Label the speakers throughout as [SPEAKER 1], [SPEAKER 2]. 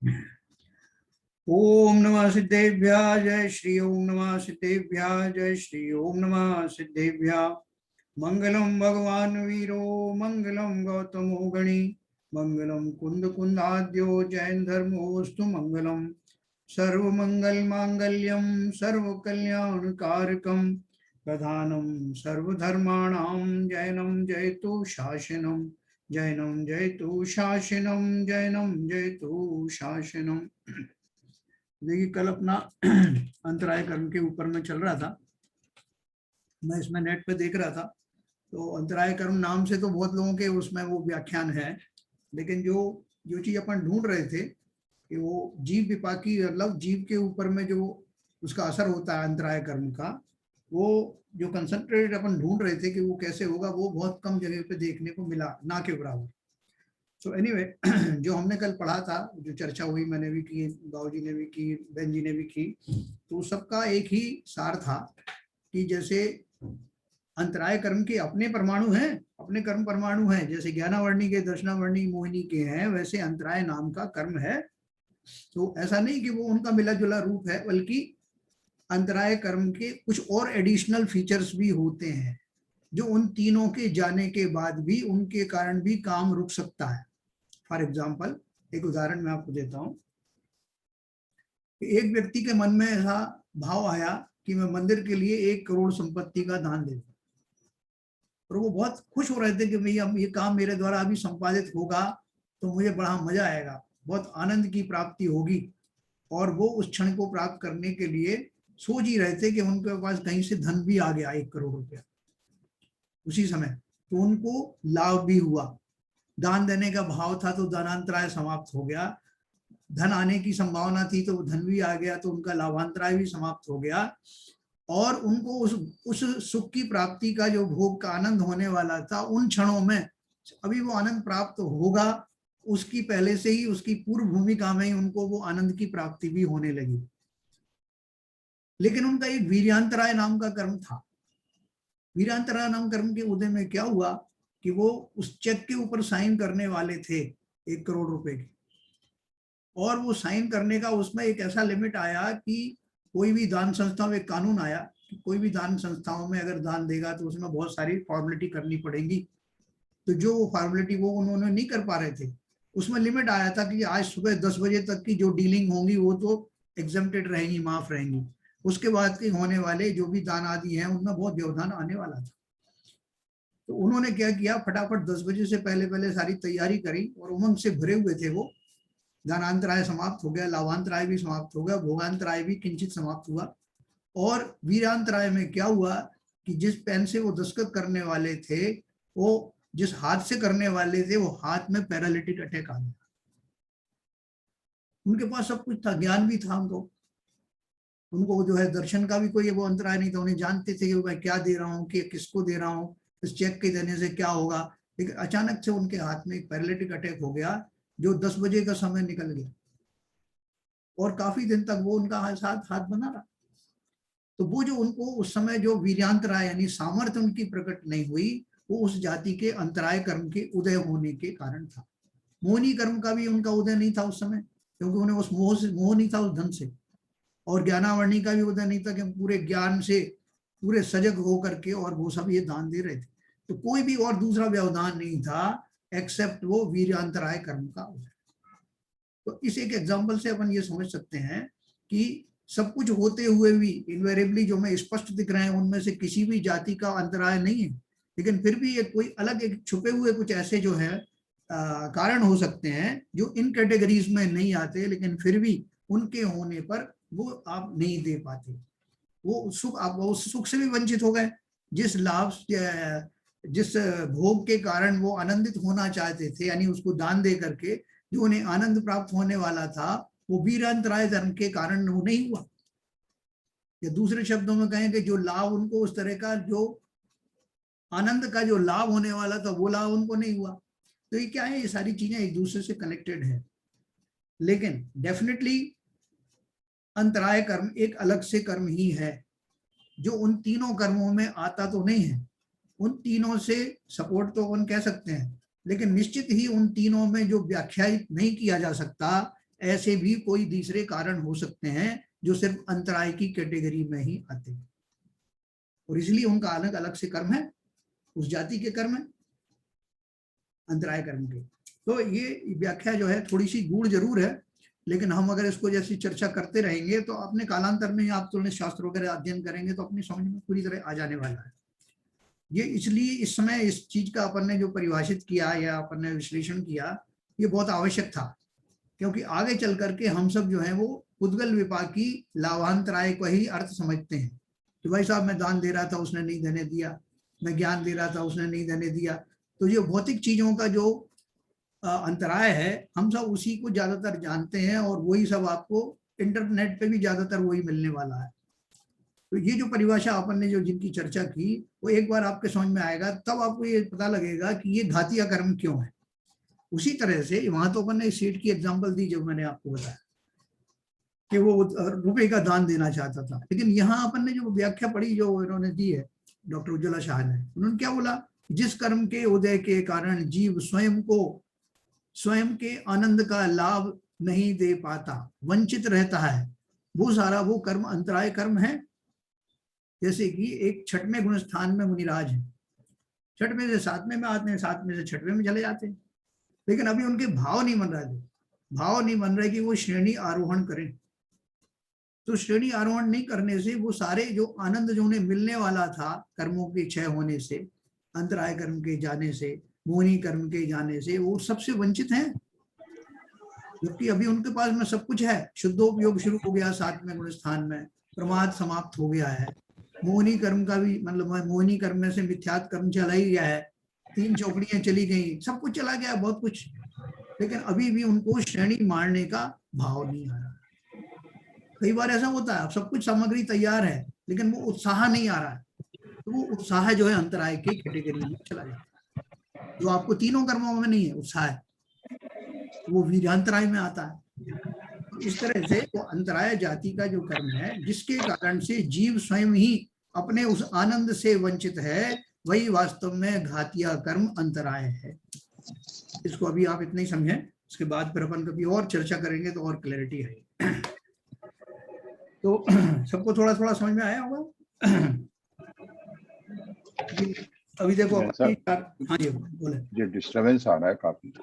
[SPEAKER 1] ओम नमः सिद्धेभ्यः जय श्री ओम नमः सिद्धेभ्यः जय श्री ओम नमः सिद्धेभ्यः। मंगलम भगवान वीरो मंगलम गौतमो गणी मंगलम कुंद कुंदाद्यो जैन धर्मोस्तु मंगलम सर्वमंगल मांगल्यम सर्व कल्याण कारकम प्रधानम सर्वधर्माणां जैनम जयतु शासनम जैनम जयतु शासनम जैनम जयतु शासनम। देखिए कल अपना अंतराय कर्म के ऊपर में चल रहा था, मैं इसमें नेट पे देख रहा था। तो अंतराय कर्म नाम से तो बहुत लोगों के उसमें वो व्याख्यान है, लेकिन जो चीज अपन ढूंढ रहे थे कि वो जीव विपाकी मतलब जीव के ऊपर में जो उसका असर होता है अंतराय कर्म का, वो जो कंसंट्रेट अपन ढूंढ रहे थे कि वो कैसे होगा, वो बहुत कम जगह पे देखने को मिला, ना के बराबर। तो एनीवे जो हमने कल पढ़ा था, जो चर्चा हुई, मैंने भी की, बाबूजी ने भी की, बहन जी ने भी की, तो सबका एक ही सार था कि जैसे अंतराय कर्म के अपने परमाणु हैं, अपने कर्म परमाणु हैं, जैसे ज्ञानावर्णी के दर्शनावर्णी मोहिनी के हैं, वैसे अंतराय नाम का कर्म है। तो ऐसा नहीं कि वो उनका मिला जुला रूप है, बल्कि अंतराय कर्म के कुछ और एडिशनल फीचर्स भी होते हैं जो उन तीनों के जाने के बाद भी उनके कारण भी काम रुक सकता है। फॉर एग्जाम्पल, एक उदाहरण मैं आपको देता हूं। एक व्यक्ति के मन में ऐसा भाव आया कि मैं मंदिर के लिए 1 करोड़ संपत्ति का दान दे दूं, और वो बहुत खुश हो रहे थे कि भैया ये काम मेरे द्वारा अभी संपादित होगा तो मुझे बड़ा मजा आएगा, बहुत आनंद की प्राप्ति होगी। और वो उस क्षण को प्राप्त करने के लिए सोच ही रहे थे कि उनके पास कहीं से धन भी आ गया 1 करोड़ रुपया उसी समय, तो उनको लाभ भी हुआ। दान देने का भाव था तो दानांतराय समाप्त हो गया, धन आने की संभावना थी तो धन भी आ गया, तो उनका लाभांतराय भी समाप्त हो गया। और उनको उस सुख की प्राप्ति का जो भोग का आनंद होने वाला था उन क्षणों में, अभी वो आनंद प्राप्त होगा उसकी पहले से ही, उसकी पूर्व भूमिका में ही उनको वो आनंद की प्राप्ति भी होने लगी। लेकिन उनका एक वीर्यांतराय नाम का कर्म था। वीर्यांतराय नाम कर्म के उदय में क्या हुआ कि वो उस चेक के ऊपर साइन करने वाले थे 1 करोड़ रुपए के, और वो साइन करने का उसमें एक ऐसा लिमिट आया कि कोई भी दान संस्था में एक कानून आया कि कोई भी दान संस्थाओं में अगर दान देगा तो उसमें बहुत सारी फॉर्मेलिटी करनी पड़ेगी। तो जो फॉर्मेलिटी वो उन्होंने नहीं कर पा रहे थे, उसमें लिमिट आया था कि आज सुबह 10 बजे तक की जो डीलिंग होंगी वो तो एग्जम्प्टेड रहेंगी, माफ रहेंगी। उसके बाद के होने वाले जो भी दान आदि हैं उनमें बहुत व्यवधान आने वाला था। तो उन्होंने क्या किया, फटाफट 10 बजे से पहले पहले सारी तैयारी करी, और उमंग से भरे हुए थे वो। दानांतराय समाप्त हो गया, लाभांतराय भी समाप्त हो गया, भोगांतराय भी किंचित समाप्त हुआ। और वीरांतराय में क्या हुआ कि जिस पेन से वो दस्तखत करने वाले थे, वो जिस हाथ से करने वाले थे, वो हाथ में पैरालिटिक अटैक आ गया। उनके पास सब कुछ था, ज्ञान भी था उनको जो है दर्शन का भी कोई वो अंतराय नहीं था, उन्हें जानते थे कि मैं क्या दे रहा हूँ, कि किसको दे रहा हूँ, इस चेक के देने से क्या होगा। लेकिन अचानक से उनके हाथ में एक पैरालिटिक अटैक हो गया, जो 10 बजे का समय निकल गया, और काफी दिन तक वो उनका हाथ बना रहा। तो वो जो उनको उस समय जो वीर्यांतराय यानी सामर्थ्य उनकी प्रकट नहीं हुई, वो उस जाति के अंतराय कर्म के उदय होने के कारण था। मोहनी कर्म का भी उनका उदय नहीं था उस समय, क्योंकि उन्हें उस मोह नहीं था उस धन से। और ज्ञानावर्णी का भी उदय नहीं था कि हम पूरे ज्ञान से पूरे सजग होकर के और वो सब ये दान दे रहे थे। तो कोई भी और दूसरा व्यवधान नहीं था एक्सेप्ट वो वीर्यांतराय कर्म का उदय। तो इस एक एग्जाम्पल से अपन ये समझ सकते हैं कि सब कुछ होते हुए भी इन्वेरिएबली जो हमें स्पष्ट दिख रहे हैं उनमें से किसी भी जाति का अंतराय नहीं है, लेकिन फिर भी एक कोई अलग एक छुपे हुए कुछ ऐसे जो है कारण हो सकते हैं जो इन कैटेगरीज में नहीं आते, लेकिन फिर भी उनके होने पर वो आप नहीं दे पाते। वो सुख, आप वो सुख से भी वंचित हो गए। जिस लाभ जिस भोग के कारण वो आनंदित होना चाहते थे, यानी उसको दान दे करके जो उन्हें आनंद प्राप्त होने वाला था, वो वीरांतराय धर्म के कारण वो नहीं हुआ। या दूसरे शब्दों में कहें कि जो लाभ उनको उस तरह का जो आनंद का जो लाभ होने वाला था वो लाभ उनको नहीं हुआ। तो ये क्या है, ये सारी चीजें एक दूसरे से कनेक्टेड है। लेकिन डेफिनेटली अंतराय कर्म एक अलग से कर्म ही है जो उन तीनों कर्मों में आता तो नहीं है। उन तीनों से सपोर्ट तो अपन कह सकते हैं, लेकिन निश्चित ही उन तीनों में जो व्याख्यायित नहीं किया जा सकता ऐसे भी कोई दूसरे कारण हो सकते हैं जो सिर्फ अंतराय की कैटेगरी में ही आते हैं, और इसलिए उनका अलग अलग से कर्म है, उस जाति के कर्म है, अंतराय कर्म के। तो ये व्याख्या जो है थोड़ी सी गूढ़ जरूर है, लेकिन हम अगर इसको जैसी चर्चा करते रहेंगे तो अपने कालांतर में आप तुलनित शास्त्र वगैरह अध्ययन करेंगे तो अपनी समझ में पूरी तरह आ जाने वाला है। ये इसलिए इस समय इस चीज का अपन ने जो परिभाषित किया या अपन ने विश्लेषण किया, ये बहुत आवश्यक था, क्योंकि आगे चल करके हम सब जो है वो उद्गल विपाकी लाभांतराय को ही अर्थ समझते हैं कि भाई साहब मैं दान दे रहा था उसने नहीं देने दिया, मैं ज्ञान दे रहा था उसने नहीं देने दिया। तो ये भौतिक चीजों का जो अंतराय है हम सब उसी को ज्यादातर जानते हैं, और वही सब आपको इंटरनेट पे भी ज्यादातर वही मिलने वाला है। तो ये जो परिभाषा अपन ने जो जिनकी चर्चा की वो एक बार आपके समझ में आएगा, तब आपको ये पता लगेगा कि ये घातिया कर्म क्यों है। उसी तरह से वहां तो अपन ने सीट की एग्जांपल दी जो मैंने आपको बताया कि वो रुपए का दान देना चाहता था, लेकिन यहाँ अपन ने जो व्याख्या पढ़ी जो इन्होंने दी है डॉक्टर उज्ज्वला शाह ने, उन्होंने क्या बोला, जिस कर्म के उदय के कारण जीव स्वयं को स्वयं के आनंद का लाभ नहीं दे पाता, वंचित रहता है, वो सारा वो कर्म अंतराय कर्म है। जैसे कि एक छठवें गुण स्थान में मुनिराज है, छठवें से सातवें में आते हैं, सातवें से छठवें में चले जाते हैं, लेकिन अभी उनके भाव नहीं बन रहे, भाव नहीं बन रहे कि वो श्रेणी आरोहण करें। तो श्रेणी आरोहण नहीं करने से वो सारे जो आनंद जो उन्हें मिलने वाला था कर्मों के क्षय होने से, अंतराय कर्म के जाने से, मोहिनी कर्म के जाने से, वो सबसे वंचित हैं, क्योंकि अभी उनके पास में सब कुछ है। शुद्धोपयोग शुरू हो गया सातवें गुण स्थान में, प्रमाद समाप्त हो गया है, मोहिनी कर्म का भी मतलब मोहिनी कर्म में से मिथ्यात कर्म चला ही गया है, 3 चौकड़ियां चली गई, सब कुछ चला गया बहुत कुछ, लेकिन अभी भी उनको श्रेणी मारने का भाव नहीं आ रहा। कई बार ऐसा होता है सब कुछ सामग्री तैयार है लेकिन वो उत्साह नहीं आ रहा है, तो वो उत्साह जो है अंतराय की कैटेगरी में चला जाता है। जो आपको तीनों कर्मों में नहीं है उत्साह, वो वीर्यांतराय में आता है। तो इस तरह से वो अंतराय जाति का जो कर्म है जिसके कारण से जीव स्वयं ही अपने उस आनंद से वंचित है, वही वास्तव में घातिया कर्म अंतराय है। इसको अभी आप इतना ही समझें, इसके बाद फिर अपन कभी और चर्चा करेंगे तो और क्लैरिटी आएगी। तो सबको थोड़ा थोड़ा समझ में आया होगा। अभी देखो हाँ जी बोले,
[SPEAKER 2] ये डिस्टर्बेंस आ रहा है काफी।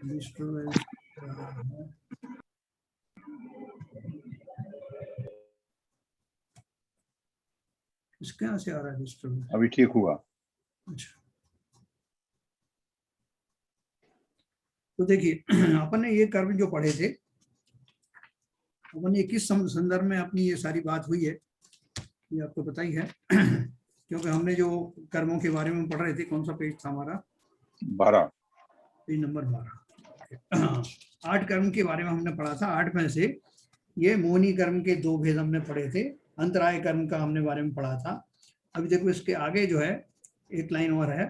[SPEAKER 1] डिस्टर्बेंस इसके यहाँ से आ रहा है डिस्टर्बेंस?
[SPEAKER 2] अभी ठीक हुआ।
[SPEAKER 1] अच्छा, तो देखिए अपन ने ये कर्म जो पढ़े थे, अपन ने किस संदर्भ में अपनी ये सारी बात हुई है ये आपको पता ही है। क्योंकि हमने जो कर्मों के बारे में पढ़ रहे थे, कौन सा पेज था हमारा?
[SPEAKER 2] 12,
[SPEAKER 1] पेज नंबर 12। 8 कर्म के बारे में हमने पढ़ा था। 8 में से ये मोहिनी कर्म के 2 भेद हमने पढ़े थे, अंतराय कर्म का हमने बारे में पढ़ा था। अभी देखो इसके आगे जो है एक लाइन और है,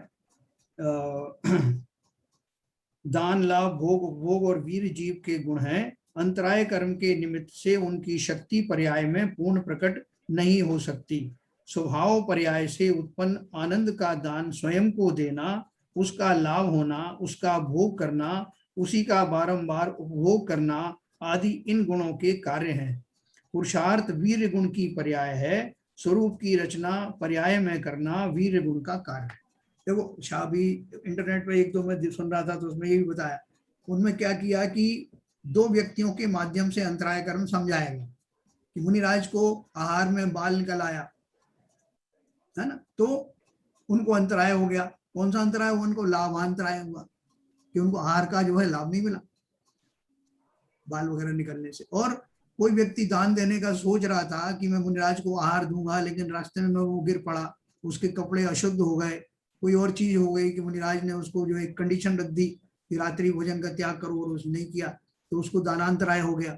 [SPEAKER 1] दान लाभ भोग और वीर जीव के गुण हैं, अंतराय कर्म के निमित्त से उनकी शक्ति पर्याय में पूर्ण प्रकट नहीं हो सकती। स्वभाव पर्याय से उत्पन्न आनंद का दान स्वयं को देना, उसका लाभ होना, उसका भोग करना, उसी का बारंबार उपभोग करना आदि इन गुणों के कार्य हैं। पुरुषार्थ वीर गुण की पर्याय है, स्वरूप की रचना पर्याय में करना वीर गुण का कार्य है। देखो शाह भी इंटरनेट पे 1-2 में सुन रहा था तो उसमें ये भी बताया, उनमें क्या किया कि 2 व्यक्तियों के माध्यम से अंतराय कर्म समझाया गया कि मुनिराज को आहार में बाल निकल आया है ना, तो उनको अंतराय हो गया। कौन सा अंतराय हुआ? उनको लाभांतराय हुआ कि उनको आहार का जो है लाभ नहीं मिला बाल वगैरह निकलने से। और कोई व्यक्ति दान देने का सोच रहा था कि मैं मुनिराज को आहार दूंगा, लेकिन रास्ते में वो गिर पड़ा, उसके कपड़े अशुद्ध हो गए, कोई और चीज हो गई कि मुनिराज ने उसको जो एक कंडीशन रख दी कि रात्रि भोजन का त्याग करो, और उसने नहीं किया तो उसको दानांतराय हो गया।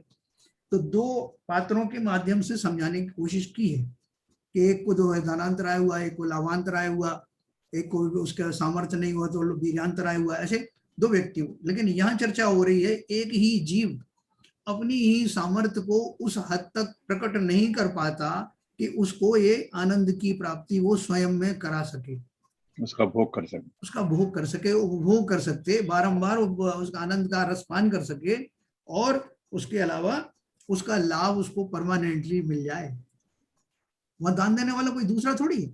[SPEAKER 1] तो 2 पात्रों के माध्यम से समझाने की कोशिश की है कि एक को जो है दानांतराय हुआ, एक को लाभांतराय हुआ, एक को उसका सामर्थ्य नहीं हुआ तो वीर्यांतराय हुआ, ऐसे 2 व्यक्तियों। लेकिन यहाँ चर्चा हो रही है एक ही जीव अपनी ही सामर्थ्य को उस हद तक प्रकट नहीं कर पाता कि उसको ये आनंद की प्राप्ति वो स्वयं में करा सके।
[SPEAKER 2] उसका भोग कर सके,
[SPEAKER 1] उसका भोग कर सके, उपभोग कर सकते, बारंबार उसका आनंद का रसपान कर सके, और उसके अलावा उसका लाभ उसको परमानेंटली मिल जाए। वहां दान देने वाला कोई दूसरा थोड़ी है,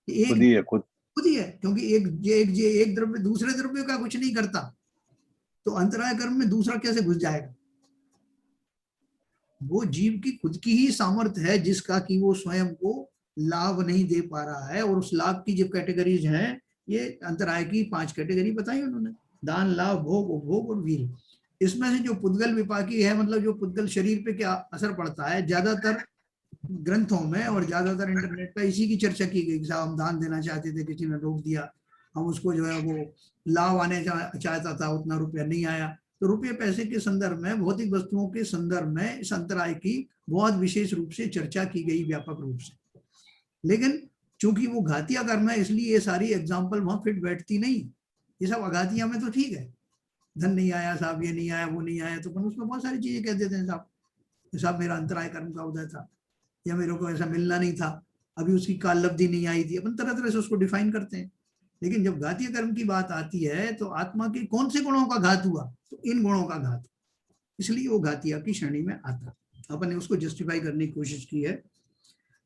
[SPEAKER 1] एक
[SPEAKER 2] खुद ही है, खुद।
[SPEAKER 1] खुद ही है, क्योंकि एक द्रव्य दूसरे द्रव्य का कुछ नहीं करता, तो अंतराय कर्म में दूसरा कैसे घुस जाएगा? वो जीव की खुद की ही सामर्थ्य है जिसका कि वो स्वयं को लाभ नहीं दे पा रहा है। और उस लाभ की जो कैटेगरीज हैं, ये अंतराय की 5 कैटेगरी बताई उन्होंने, दान, लाभ, भोग, उपभोग और वीर। इसमें से जो पुद्गल विपाकी है, मतलब जो पुद्गल शरीर पे क्या असर पड़ता है, ज्यादातर ग्रंथों में और ज्यादातर इंटरनेट पे इसी की चर्चा की गई। साहब हम दान देना चाहते थे, किसी ने रोक दिया, हम उसको जो है वो लाभ आने चाहता था, उतना रुपया नहीं आया। तो रुपये पैसे के संदर्भ में, भौतिक वस्तुओं के संदर्भ में इस अंतराय की बहुत विशेष रूप से चर्चा की गई, व्यापक रूप से। लेकिन चूंकि वो घातिया कर्म है, इसलिए ये सारी एग्जाम्पल वहां फिट बैठती नहीं। ये सब अघातिया में तो ठीक है, धन नहीं आया साहब, ये नहीं आया, वो नहीं आया, तो अपन उसमें बहुत सारी चीजें कह देते हैं साहब मेरा अंतराय कर्म का उदय था, या मेरे को ऐसा मिलना नहीं था, अभी उसकी काल लब्धि नहीं आई थी, अपन तरह तरह से उसको डिफाइन करते हैं। लेकिन जब घातीय कर्म की बात आती है, तो आत्मा के कौन से गुणों का घात हुआ? तो इन गुणों का घात, इसलिए वो घातिया की श्रेणी में आता। अपन ने उसको जस्टिफाई करने की कोशिश की है।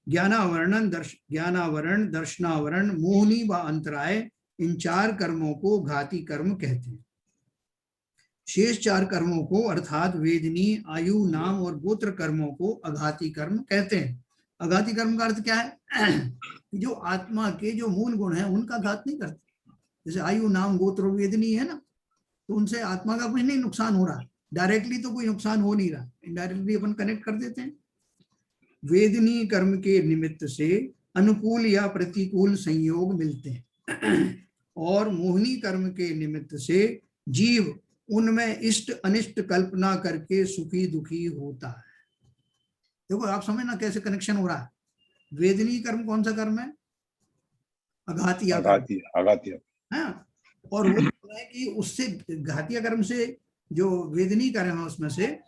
[SPEAKER 1] ज्ञानावरण, दर्शनावरण, मोहनी व अंतराय, इन 4 कर्मों को घाती कर्म कहते हैं। शेष 4 कर्मों को अर्थात वेदनी, आयु, नाम और गोत्र कर्मों को अघाती कर्म कहते हैं। अघाती कर्म का अर्थ क्या है? जो आत्मा के जो मूल गुण हैं उनका घात नहीं करते। जैसे आयु, नाम, गोत्र, वेदनी है ना, तो उनसे आत्मा का कुछ नहीं नुकसान हो रहा, डायरेक्टली तो कोई नुकसान हो नहीं रहा, इनडायरेक्टली अपन कनेक्ट कर देते हैं। वेदनी कर्म के निमित्त से अनुकूल या प्रतिकूल संयोग मिलते हैं, और मोहिनी कर्म के निमित्त से जीव उनमें इष्ट अनिष्ट कल्पना करके सुखी दुखी होता है। देखो आप समझना कैसे कनेक्शन हो रहा है। वेदनी कर्म कौन सा कर्म है? अघातिया कर्म,
[SPEAKER 2] अघातिया।
[SPEAKER 1] हाँ। और वो है कि उससे घातिया कर्म से जो वेदनी कर्म है उसमें से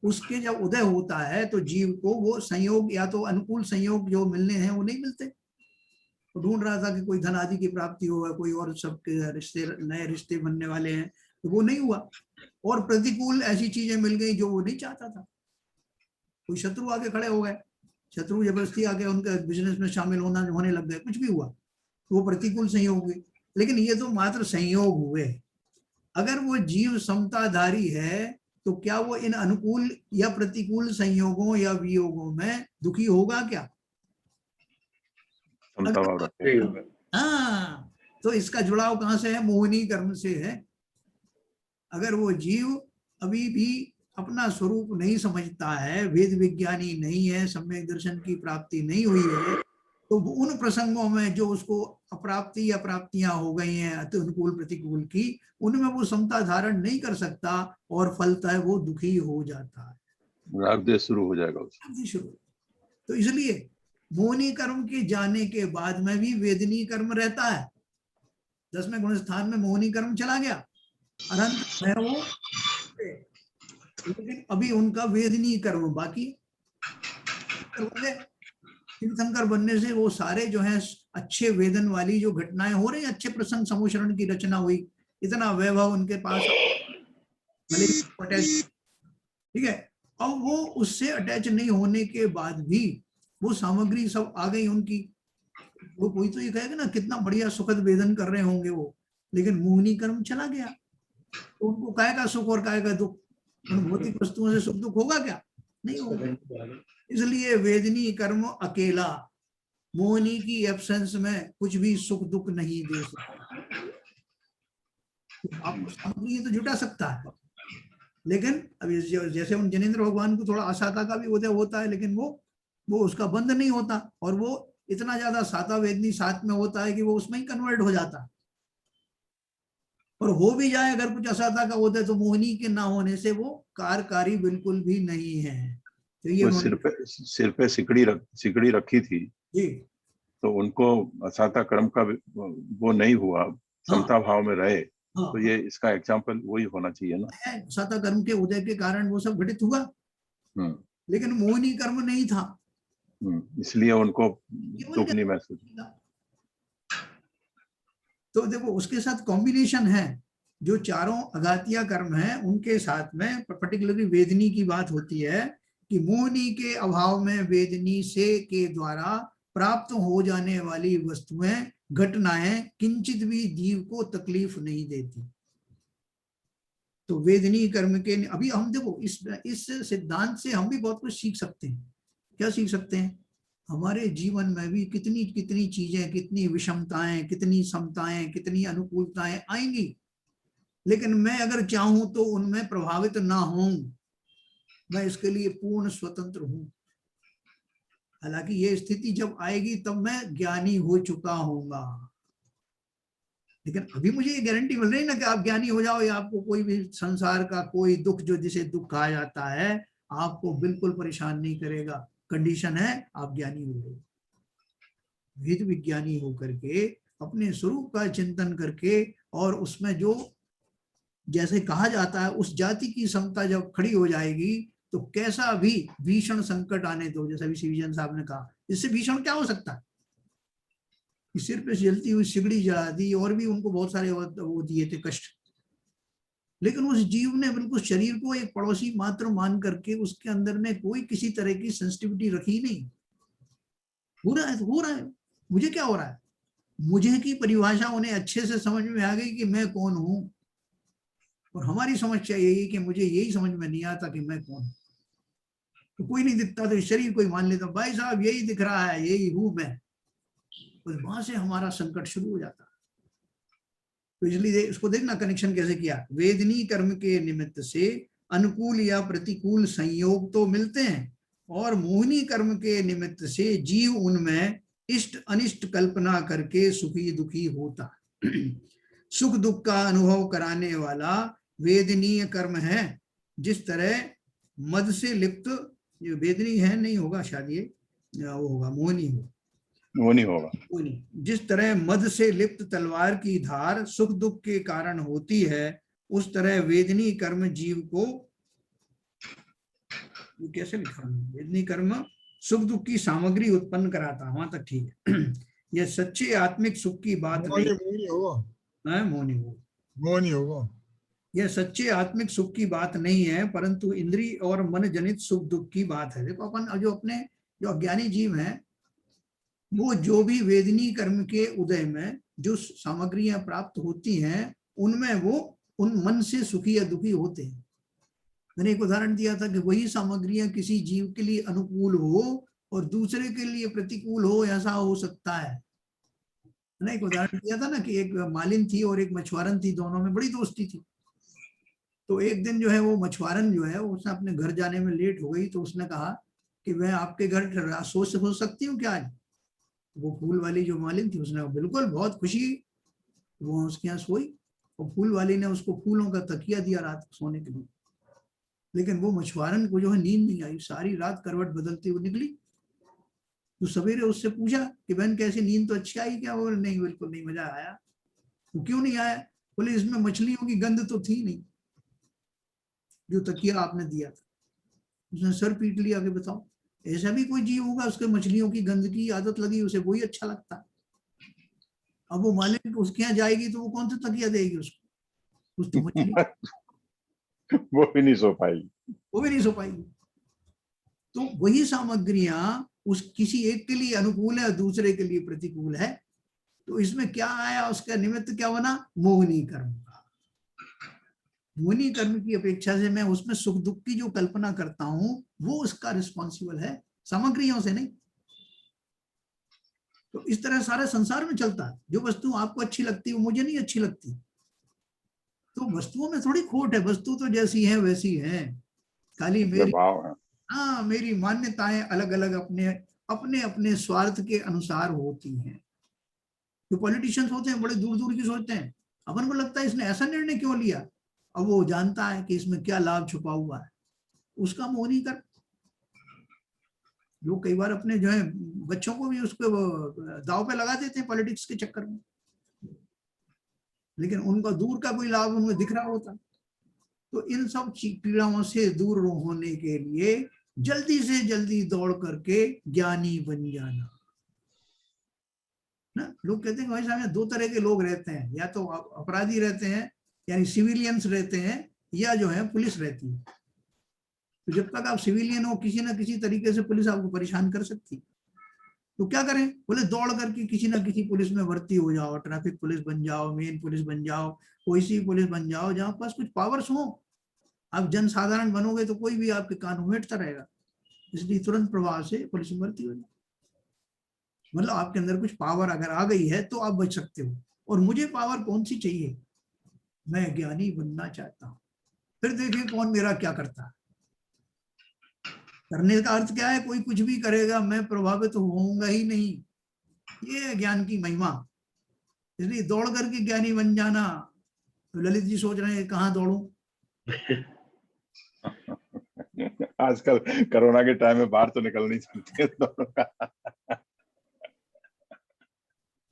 [SPEAKER 1] उसके जब उदय होता है, तो जीव को वो संयोग या तो अनुकूल संयोग जो मिलने हैं वो नहीं मिलते। तो ढूंढ रहा था कि कोई धन आदि की प्राप्ति हो, कोई और सबके रिश्ते, नए रिश्ते बनने वाले हैं, तो वो नहीं हुआ। और प्रतिकूल ऐसी चीजें मिल गई जो वो नहीं चाहता था। कोई शत्रु आके खड़े हो गए, शत्रु जबरदस्ती आके उनके बिजनेस में शामिल होने लग गए, कुछ भी हुआ, तो वो प्रतिकूल संयोग हुए। लेकिन ये तो मात्र संयोग हुए। अगर वो जीव समताधारी है, तो क्या वो इन अनुकूल या प्रतिकूल संयोगों या वियोगों में दुखी होगा क्या? हाँ, तो इसका जुड़ाव कहां से है? मोहिनी कर्म से है। अगर वो जीव अभी भी अपना स्वरूप नहीं समझता है, वेद विज्ञानी नहीं है, सम्यक दर्शन की प्राप्ति नहीं हुई है, तो उन प्रसंगों में जो उसको अप्राप्ति या प्राप्तियां हो गई हैं अति अनुकूल प्रतिकूल की, उनमें वो समता धारण नहीं कर सकता, और फलता है वो दुखी हो जाता है,
[SPEAKER 2] राग द्वेष शुरू हो जाएगा
[SPEAKER 1] शुरू। तो इसलिए मोहिनी कर्म के जाने के बाद में भी वेदनी कर्म रहता है। 10वें गुण स्थान में मोहिनी कर्म चला गया, अनंत है वो, लेकिन अभी उनका वेदनी कर्म बाकी। तीर्थंकर बनने से वो सारे जो है अच्छे वेदन वाली जो घटनाएं हो रही, अच्छे प्रसंग समुचरण की रचना हुई, इतना वैभव उनके पास, ठीक है। अब वो उससे अटैच नहीं होने के बाद भी वो सामग्री सब आ गई उनकी, वो कोई तो ये कहेगा ना कितना बढ़िया सुखद वेदन कर रहे होंगे वो, लेकिन मोहिनी कर्म चला गया, तो उनको काहेगा सुख और काहेगा दुख? उन भौतिक वस्तुओं से सुख दुख होगा क्या? नहीं होगा। इसलिए वेदनी कर्म अकेला मोहिनी की एब्सेंस में कुछ भी सुख दुख नहीं दे सकता। आपको सामग्री तो जुटा सकता है, लेकिन अभी जैसे उन जनेंद्र भगवान को थोड़ा असाता का भी उदय होता है, लेकिन वो उसका बंद नहीं होता, और वो इतना ज्यादा साता वेदनी साथ में होता है कि वो उसमें ही कन्वर्ट हो जाता है। और हो भी जाए अगर कुछ असाता का उदय, तो मोहिनी के ना होने से वो कार्यकारी बिल्कुल भी नहीं है। तो ये
[SPEAKER 2] सिर पे सिकड़ी रखी थी
[SPEAKER 1] जी,
[SPEAKER 2] तो उनको असाता कर्म का वो नहीं हुआ, समता भाव में रहे।
[SPEAKER 1] हाँ,
[SPEAKER 2] तो ये इसका एग्जाम्पल वही होना चाहिए ना।
[SPEAKER 1] असाता कर्म के उदय के कारण वो सब घटित हुआ, लेकिन मोहिनी कर्म नहीं था,
[SPEAKER 2] इसलिए उनको दुख नहीं महसूस।
[SPEAKER 1] तो देखो उसके साथ कॉम्बिनेशन है, जो चारों अघातिया कर्म है उनके साथ में पर्टिकुलरली वेदनी की बात होती है कि मोहनी के अभाव में वेदनी से के द्वारा प्राप्त हो जाने वाली वस्तुएं, घटनाएं किंचित भी जीव को तकलीफ नहीं देती। तो वेदनी कर्म के अभी हम देखो इस सिद्धांत से हम भी बहुत कुछ सीख सकते हैं। क्या सीख सकते हैं? हमारे जीवन में भी कितनी कितनी चीजें, कितनी विषमताएं, कितनी समताएं, कितनी अनुकूलताएं आएंगी, लेकिन मैं अगर चाहूं तो उनमें प्रभावित ना हूं, मैं इसके लिए पूर्ण स्वतंत्र हूं। हालांकि ये स्थिति जब आएगी तब मैं ज्ञानी हो चुका होऊंगा, लेकिन अभी मुझे ये गारंटी मिल रही ना कि आप ज्ञानी हो जाओ या आपको कोई भी संसार का कोई दुख, जो जिसे दुख कहा जाता है, आपको बिल्कुल परेशान नहीं करेगा। कंडीशन है आप ज्ञानी हो गए, वेद विज्ञानी होकर के अपने स्वरूप का चिंतन करके, और उसमें जो जैसे कहा जाता है उस जाति की समता जब खड़ी हो जाएगी तो कैसा भी भीषण संकट आने दो, जैसा भी विजन साहब ने कहा, इससे भीषण क्या हो सकता है? सिर पे जलती हुई सिगड़ी जला दी, और भी उनको बहुत सारे वो दिए थे कष्ट, लेकिन उस जीव ने बिल्कुल शरीर को एक पड़ोसी मात्र मान करके उसके अंदर में कोई किसी तरह की सेंसिटिविटी रखी नहीं। हो रहा है तो हो रहा है, मुझे क्या हो रहा है? मुझे की परिभाषा उन्हें अच्छे से समझ में आ गई कि मैं कौन हूं, और हमारी समस्या यही है कि मुझे यही समझ में नहीं आता कि मैं कौन हूं। तो कोई नहीं दिखता तो शरीर कोई मान लेता, भाई साहब यही दिख रहा है, यही हूं मैं, तो वहां से हमारा संकट शुरू हो जाता है। तो इसलिए इसको देखना कनेक्शन कैसे किया, वेदनी कर्म के निमित्त से अनुकूल या प्रतिकूल संयोग तो मिलते हैं, और मोहनी कर्म के निमित्त से जीव उनमें इष्ट अनिष्ट कल्पना करके सुखी दुखी होता। सुख दुख का अनुभव कराने वाला वेदनीय कर्म है। जिस तरह मद से लिप्त, वेदनी है नहीं होगा शायद, ये वो होगा मोहनी हो,
[SPEAKER 2] वो नहीं होगा।
[SPEAKER 1] जिस तरह मद से लिप्त तलवार की धार सुख दुख के कारण होती है, उस तरह वेदनी कर्म जीव को, कैसे लिखा वेदनी कर्म सुख दुख की सामग्री उत्पन्न कराता, वहां तक ठीक है। यह सच्चे आत्मिक सुख की बात नहीं,
[SPEAKER 3] मोहनी होगा,
[SPEAKER 1] यह सच्चे आत्मिक सुख की बात नहीं है, परंतु इंद्रिय और मन जनित सुख दुख की बात है। देखो अपन जो अपने जो अज्ञानी जीव हैं, वो जो भी वेदनी कर्म के उदय में जो सामग्रियां प्राप्त होती हैं, उनमें वो उन मन से सुखी या दुखी होते हैं। मैंने एक उदाहरण दिया था कि वही सामग्रियां किसी जीव के लिए अनुकूल हो और दूसरे के लिए प्रतिकूल हो, ऐसा हो सकता है। मैंने एक उदाहरण दिया था ना कि एक मालिन थी और एक मछुआरन थी, दोनों में बड़ी दोस्ती थी। तो एक दिन जो है वो मछुआरन जो है उसने अपने घर जाने में लेट हो गई, तो उसने कहा कि मैं आपके घर सो सकती हूँ क्या आज? वो फूल वाली जो मालिन थी उसने बिल्कुल बहुत खुशी, वो उसके यहाँ सोई, और फूल वाली ने उसको फूलों का तकिया दिया रात सोने के लिए। लेकिन वो मछुआरन को जो है नींद नहीं आई, सारी रात करवट बदलती हुई निकली। तो सवेरे उससे पूछा कि बहन कैसी, नींद तो अच्छी आई क्या? वो नहीं, बिल्कुल नहीं, मजा आया। तो क्यों नहीं आया? बोले इसमें मछलियों की गंध तो थी नहीं जो तकिया आपने दिया था। उसने सर पीट लिया कि बताओ, ऐसा भी कोई जीव होगा उसके मछलियों की गंध की आदत लगी, उसे वही अच्छा लगता है। अब वो मालिक उसके यहाँ जाएगी तो वो कौन सा तकिया देगी उसको? उस तो मछली
[SPEAKER 2] वो भी नहीं सो पाएगी,
[SPEAKER 1] वो भी नहीं सो पाएगी। तो वही सामग्रियां उस किसी एक के लिए अनुकूल है और दूसरे के लिए प्रतिकूल है। तो इसमें क्या आया, उसका निमित्त क्या बना? मोहनी कर्म का। मोहनी कर्म की अपेक्षा से मैं उसमें सुख दुख की जो कल्पना करता हूं वो उसका रिस्पॉन्सिबल है, सामग्रियों से नहीं। तो इस तरह सारे संसार में चलता है, जो वस्तु आपको अच्छी लगती है वो मुझे नहीं अच्छी लगती। तो वस्तुओं में थोड़ी खोट है, वस्तु तो जैसी है वैसी है, खाली मेरी,
[SPEAKER 2] भाव है।
[SPEAKER 1] हाँ, मेरी मान्यताएं अलग अलग अपने अपने अपने स्वार्थ के अनुसार होती हैं। जो पॉलिटिशियंस होते हैं बड़े दूर दूर की सोचते हैं, अपन को लगता है इसने ऐसा निर्णय क्यों लिया, अब वो जानता है कि इसमें क्या लाभ छुपा हुआ है, उसका मोह नहीं कर। लोग कई बार अपने जो है बच्चों को भी उसको दाव पे लगा देते हैं पॉलिटिक्स के चक्कर में, लेकिन उनका दूर का कोई लाभ उनमें दिख रहा होता। तो इन सब पीड़ाओं से दूर होने के लिए जल्दी से जल्दी दौड़ करके ज्ञानी बन जाना। ना। लोग कहते हैं भाई साहब यहाँ दो तरह के लोग रहते हैं, या तो अपराधी रहते हैं यानी सिविलियंस रहते हैं, या जो है पुलिस रहती है। तो जब तक आप सिविलियन हो, किसी ना किसी तरीके से पुलिस आपको परेशान कर सकती है। तो क्या करें, बोले दौड़ करके किसी ना किसी पुलिस में भर्ती हो जाओ, ट्रैफिक पुलिस बन जाओ, मेन पुलिस बन जाओ, कोई सी पुलिस बन जाओ जहां पास कुछ पावर्स हो। आप जनसाधारण बनोगे तो कोई भी आपके कान उमेटता रहेगा, इसलिए तुरंत प्रभाव से पुलिस में भर्ती हो जाए। मतलब आपके अंदर कुछ पावर अगर आ गई है तो आप बच सकते हो। और मुझे पावर कौन सी चाहिए, मैं ज्ञानी बनना चाहता हूँ। फिर देखिए कौन मेरा क्या करता है। करने का अर्थ क्या है, कोई कुछ भी करेगा मैं प्रभावित तो होऊंगा ही नहीं, ये है ज्ञान की महिमा। इसलिए दौड़ करके ज्ञानी बन जाना। तो ललित जी सोच रहे हैं कहाँ दौड़ूं।
[SPEAKER 2] आजकल कोरोना के टाइम में बाहर तो निकल नहीं सकते दोनों का।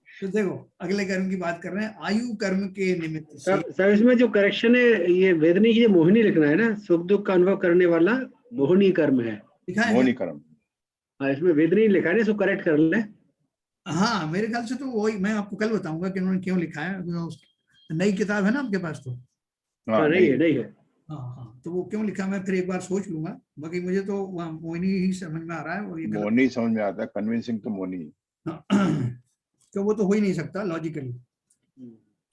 [SPEAKER 1] तो देखो अगले कर्म की बात कर रहे हैं, आयु कर्म के निमित्त से।
[SPEAKER 3] सर इसमें जो करेक्शन है, ये वेदनी की मोहिनी लिखना है ना, सुख दुख का अनुभव करने वाला मोहिनी कर्म है।
[SPEAKER 1] लिखा है
[SPEAKER 2] मोहिनी
[SPEAKER 1] क्या?
[SPEAKER 2] कर्म।
[SPEAKER 3] हाँ, इसमें वेदनी लिखा है ना, इसको करेक्ट कर ले।
[SPEAKER 1] हाँ मेरे ख्याल से तो वही, मैं आपको कल बताऊंगा कि उन्होंने क्यों लिखा है। नई किताब है ना आपके पास तो।
[SPEAKER 3] हाँ,
[SPEAKER 2] हाँ
[SPEAKER 3] नहीं है, नहीं है।
[SPEAKER 1] हाँ हाँ, तो वो क्यों लिखा मैं फिर एक बार सोच लूंगा। बाकी मुझे तो वहाँ मोहिनी ही समझ में आ रहा है, और ये गलत।
[SPEAKER 2] मोहिनी समझ में आता है, कन्विंसिंग तो मोहिनी।
[SPEAKER 1] तो वो तो हो ही नहीं सकता लॉजिकली।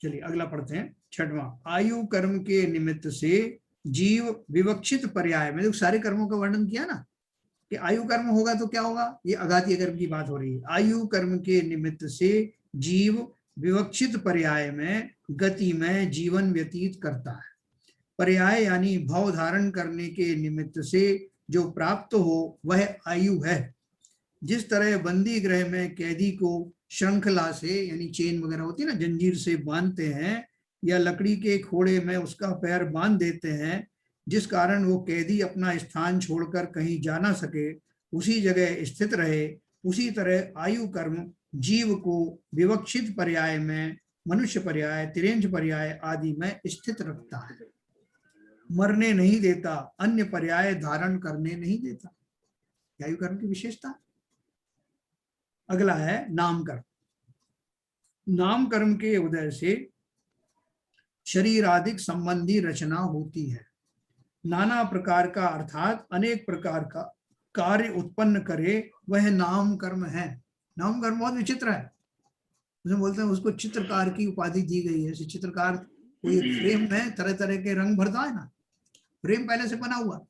[SPEAKER 1] चलिए अगला पढ़ते हैं, छठवां। आयु कर्म के निमित्त से जीव विवक्षित पर्याय में, सारे कर्मों का वर्णन किया ना कि आयु कर्म होगा तो क्या होगा, ये अघातीय कर्म की बात हो रही है। आयु कर्म के निमित्त से जीव विवक्षित पर्याय में गति में जीवन व्यतीत करता है। पर्याय यानी भाव धारण करने के निमित्त से जो प्राप्त हो वह आयु है। जिस तरह बंदी गृह में कैदी को श्रृंखला से यानी चेन वगैरह होती है ना, जंजीर से बांधते हैं, या लकड़ी के खोड़े में उसका पैर बांध देते हैं, जिस कारण वो कैदी अपना स्थान छोड़कर कहीं जा ना सके, उसी जगह स्थित रहे, उसी तरह आयु कर्म जीव को विवक्षित पर्याय में, मनुष्य पर्याय, तिरेंज पर्याय आदि में स्थित रखता है। मरने नहीं देता, अन्य पर्याय धारण करने नहीं देता। आयु कर्म की विशेषता। अगला है नाम कर्म। नाम कर्म के उदय से शरीर आदि संबंधी रचना होती है। नाना प्रकार का अर्थात अनेक प्रकार का कार्य उत्पन्न करे वह नाम कर्म है। नाम कर्म बहुत विचित्र है। उसमें बोलते हैं उसको चित्रकार की उपाधि दी गई है। चित्रकार कोई एक फ्रेम में तरह तरह के रंग भरता है ना, फ्रेम पहले से बना हुआ।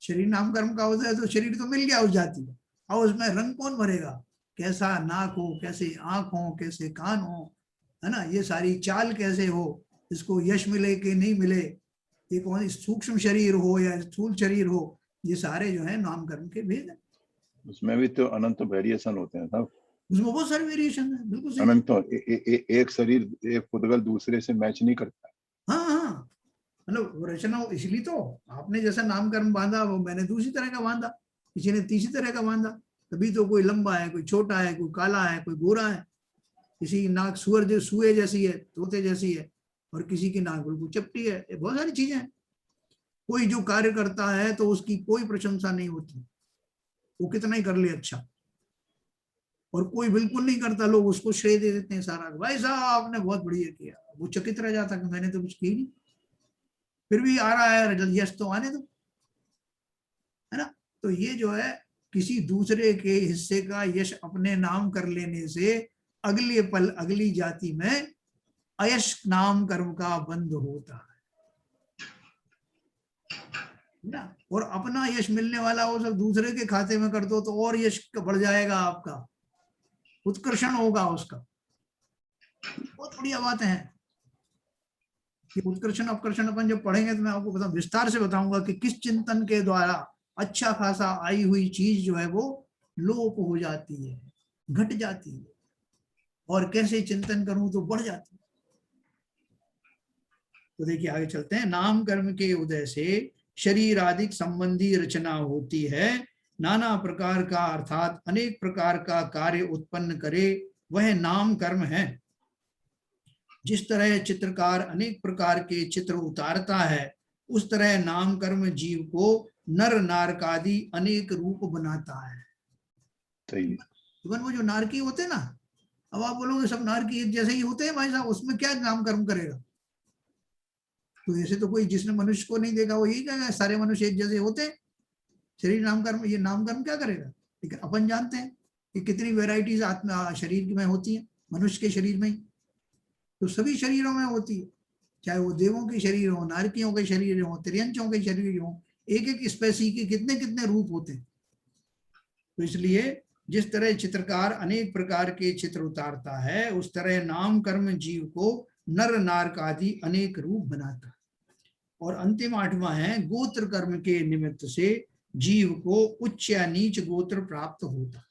[SPEAKER 1] शरीर नाम कर्म का होता है तो शरीर तो मिल गया उस जाति में, और उसमें रंग कौन भरेगा, कैसा नाक हो, कैसे आंख हो, कैसे कान हो, है ना, ये सारी चाल कैसे हो, इसको यश मिले कि नहीं मिले, ये कौन सूक्ष्म शरीर हो या स्थूल शरीर हो, ये सारे जो है नाम कर्म के भेद है।
[SPEAKER 2] उसमें भी तो अनंत वेरिएशन होते हैं साहब।
[SPEAKER 1] उसमें बहुत सारे वेरिएशन है, बिल्कुल सही।
[SPEAKER 2] अनंत एक शरीर एक पुद्गल दूसरे से मैच नहीं करता।
[SPEAKER 1] हाँ हाँ, मतलब रचना इसलिए तो आपने जैसा नामकरण बांधा वो मैंने दूसरी तरह का बांधा, किसी ने तीसरी तरह का बांधा। तभी तो कोई लंबा है, कोई छोटा है, कोई काला है, कोई गोरा है, किसी की नाक सुए जैसी है, तोते जैसी है, और किसी की नाक बिल्कुल चपटी है। ये बहुत सारी चीजें हैं। कोई जो कार्य करता है तो उसकी कोई प्रशंसा नहीं होती, वो कितना ही कर ले अच्छा, और कोई बिल्कुल नहीं करता, लोग उसको श्रेय दे देते हैं सारा, भाई साहब आपने बहुत बढ़िया किया। वो चकित रह जाता कि मैंने तो कुछ की नहीं, फिर भी आ रहा है रिजल्ट, यश तो आने दो, है ना। तो ये जो है किसी दूसरे के हिस्से का यश अपने नाम कर लेने से अगले पल अगली जाति में अयश नाम कर्म का बंध होता है ना। और अपना यश मिलने वाला वो सब दूसरे के खाते में कर दो तो और यश बढ़ जाएगा, आपका उत्कर्षण होगा उसका। बहुत बढ़िया बात है कि उत्कर्षण अपकर्षण अपन जब पढ़ेंगे तो मैं आपको बताऊं, विस्तार से बताऊंगा कि किस चिंतन के द्वारा अच्छा खासा आई हुई चीज जो है वो लोप हो जाती है, घट जाती है, और कैसे चिंतन करूं तो बढ़ जाती है। तो देखिए आगे चलते हैं। नाम कर्म के उदय से शरीर आदि संबंधी रचना होती है। नाना प्रकार का अर्थात अनेक प्रकार का कार्य उत्पन्न करे वह नाम कर्म है। जिस तरह चित्रकार अनेक प्रकार के चित्र उतारता है, उस तरह नाम कर्म जीव को नर नारकादि अनेक रूप बनाता है।
[SPEAKER 2] सही।
[SPEAKER 1] वो जो नारकी होते ना, अब आप बोलोगे सब नर की एक जैसे ही होते हैं भाई साहब, उसमें क्या नामकरण करेगा? तो ऐसे तो कोई जिसने मनुष्य को नहीं देखा वो यही कहेगा सारे मनुष्य एक जैसे होते हैं। शरीर नामकरण, ये नामकरण क्या करेगा? लेकिन अपन जानते हैं कि कितनी वेराइटीज आत्मा शरीर में होती है, मनुष्य के शरीर में ही तो सभी शरीरों में होती है, चाहे वो देवों के शरीर हो, नारकियों के शरीर हो, त्रियंचों के शरीर हो, एक एक स्पेसी के कितने कितने रूप होते हैं। तो इसलिए जिस तरह चित्रकार अनेक प्रकार के चित्र उतारता है, उस तरह नाम कर्म जीव को नर नारक आदि अनेक रूप बनाता है। और अंतिम 8वां है, गोत्र कर्म के निमित्त से जीव को उच्च या नीच गोत्र प्राप्त होता।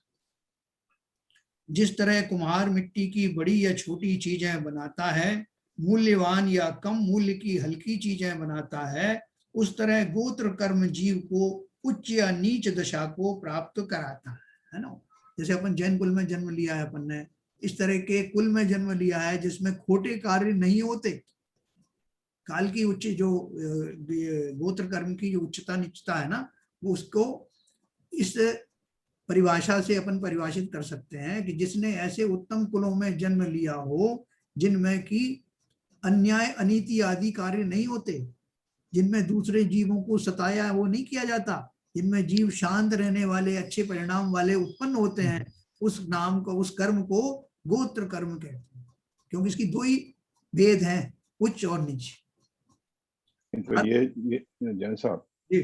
[SPEAKER 1] जिस तरह कुम्हार मिट्टी की बड़ी या छोटी चीजें बनाता है, मूल्यवान या कम मूल्य की हल्की चीजें बनाता है, उस तरह गोत्र कर्म जीव को उच्च या नीच दशा को प्राप्त कराता है ना। जैसे अपन जैन कुल में जन्म लिया है, अपन ने इस तरह के कुल में जन्म लिया है जिसमें खोटे कार्य नहीं होते। काल की उच्च जो गोत्र कर्म की जो उच्चता निचता है ना, वो उसको इस परिभाषा से अपन परिभाषित कर सकते हैं कि जिसने ऐसे उत्तम कुलों में जन्म लिया हो जिनमें कि अन्याय अनीति आदि कार्य नहीं होते, जिनमें दूसरे जीवों को सताया वो नहीं किया जाता, जिनमें जीव शांत रहने वाले अच्छे परिणाम वाले उत्पन्न होते हैं, उस नाम को, उस कर्म को गोत्र कर्म कहते हैं। क्योंकि इसकी 2 ही भेद हैं, उच्च और नीच।
[SPEAKER 2] तो ये जैन साहब,
[SPEAKER 1] जी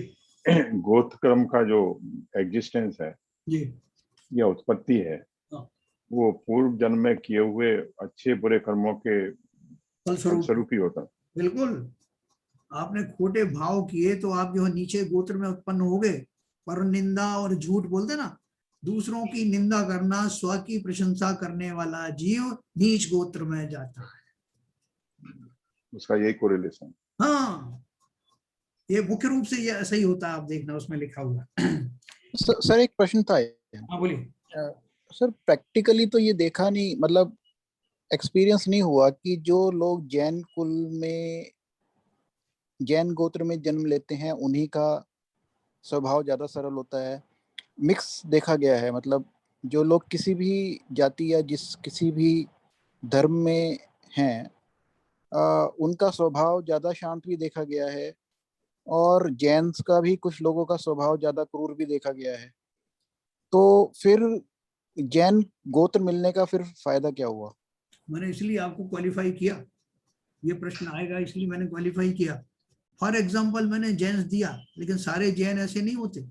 [SPEAKER 2] गोत्र कर्म का जो एग्जिस्टेंस है
[SPEAKER 1] जी
[SPEAKER 2] या उत्पत्ति है,
[SPEAKER 1] हाँ।
[SPEAKER 2] वो पूर्व जन्म में किए हुए अच्छे बुरे कर्मों के
[SPEAKER 1] फलस्वरूप
[SPEAKER 2] फलस्वरूप ही होता।
[SPEAKER 1] बिल्कुल, आपने खोटे भाव किए तो आप जो है नीचे गोत्र में उत्पन्न हो गए। पर निंदा और झूठ बोलते ना, दूसरों की निंदा करना, स्व की प्रशंसा करने वाला जीव नीच गोत्र में जाता है।
[SPEAKER 2] उसका यही कोरिलेशन।
[SPEAKER 1] हाँ, ये मुख्य रूप से ये ऐसा ही होता है, आप देखना उसमें लिखा हुआ।
[SPEAKER 4] सर एक प्रश्न था।
[SPEAKER 1] हाँ बोलिए।
[SPEAKER 4] सर प्रैक्टिकली तो ये देखा नहीं, मतलब एक्सपीरियंस नहीं हुआ कि जो लोग जैन कुल में, जैन गोत्र में जन्म लेते हैं उन्हीं का स्वभाव ज्यादा सरल होता है। मिक्स देखा गया है, मतलब जो लोग किसी भी जाति या किसी भी धर्म में हैं, उनका स्वभाव ज्यादा शांत भी देखा गया है, और जैन्स का भी कुछ लोगों का स्वभाव ज्यादा क्रूर भी देखा गया है। तो फिर जैन गोत्र मिलने का फिर फायदा क्या हुआ?
[SPEAKER 1] मैंने इसलिए आपको क्वालिफाई किया, ये प्रश्न आएगा इसलिए मैंने क्वालिफाई किया। फॉर एग्जाम्पल मैंने जैन दिया, लेकिन सारे जैन ऐसे नहीं होते।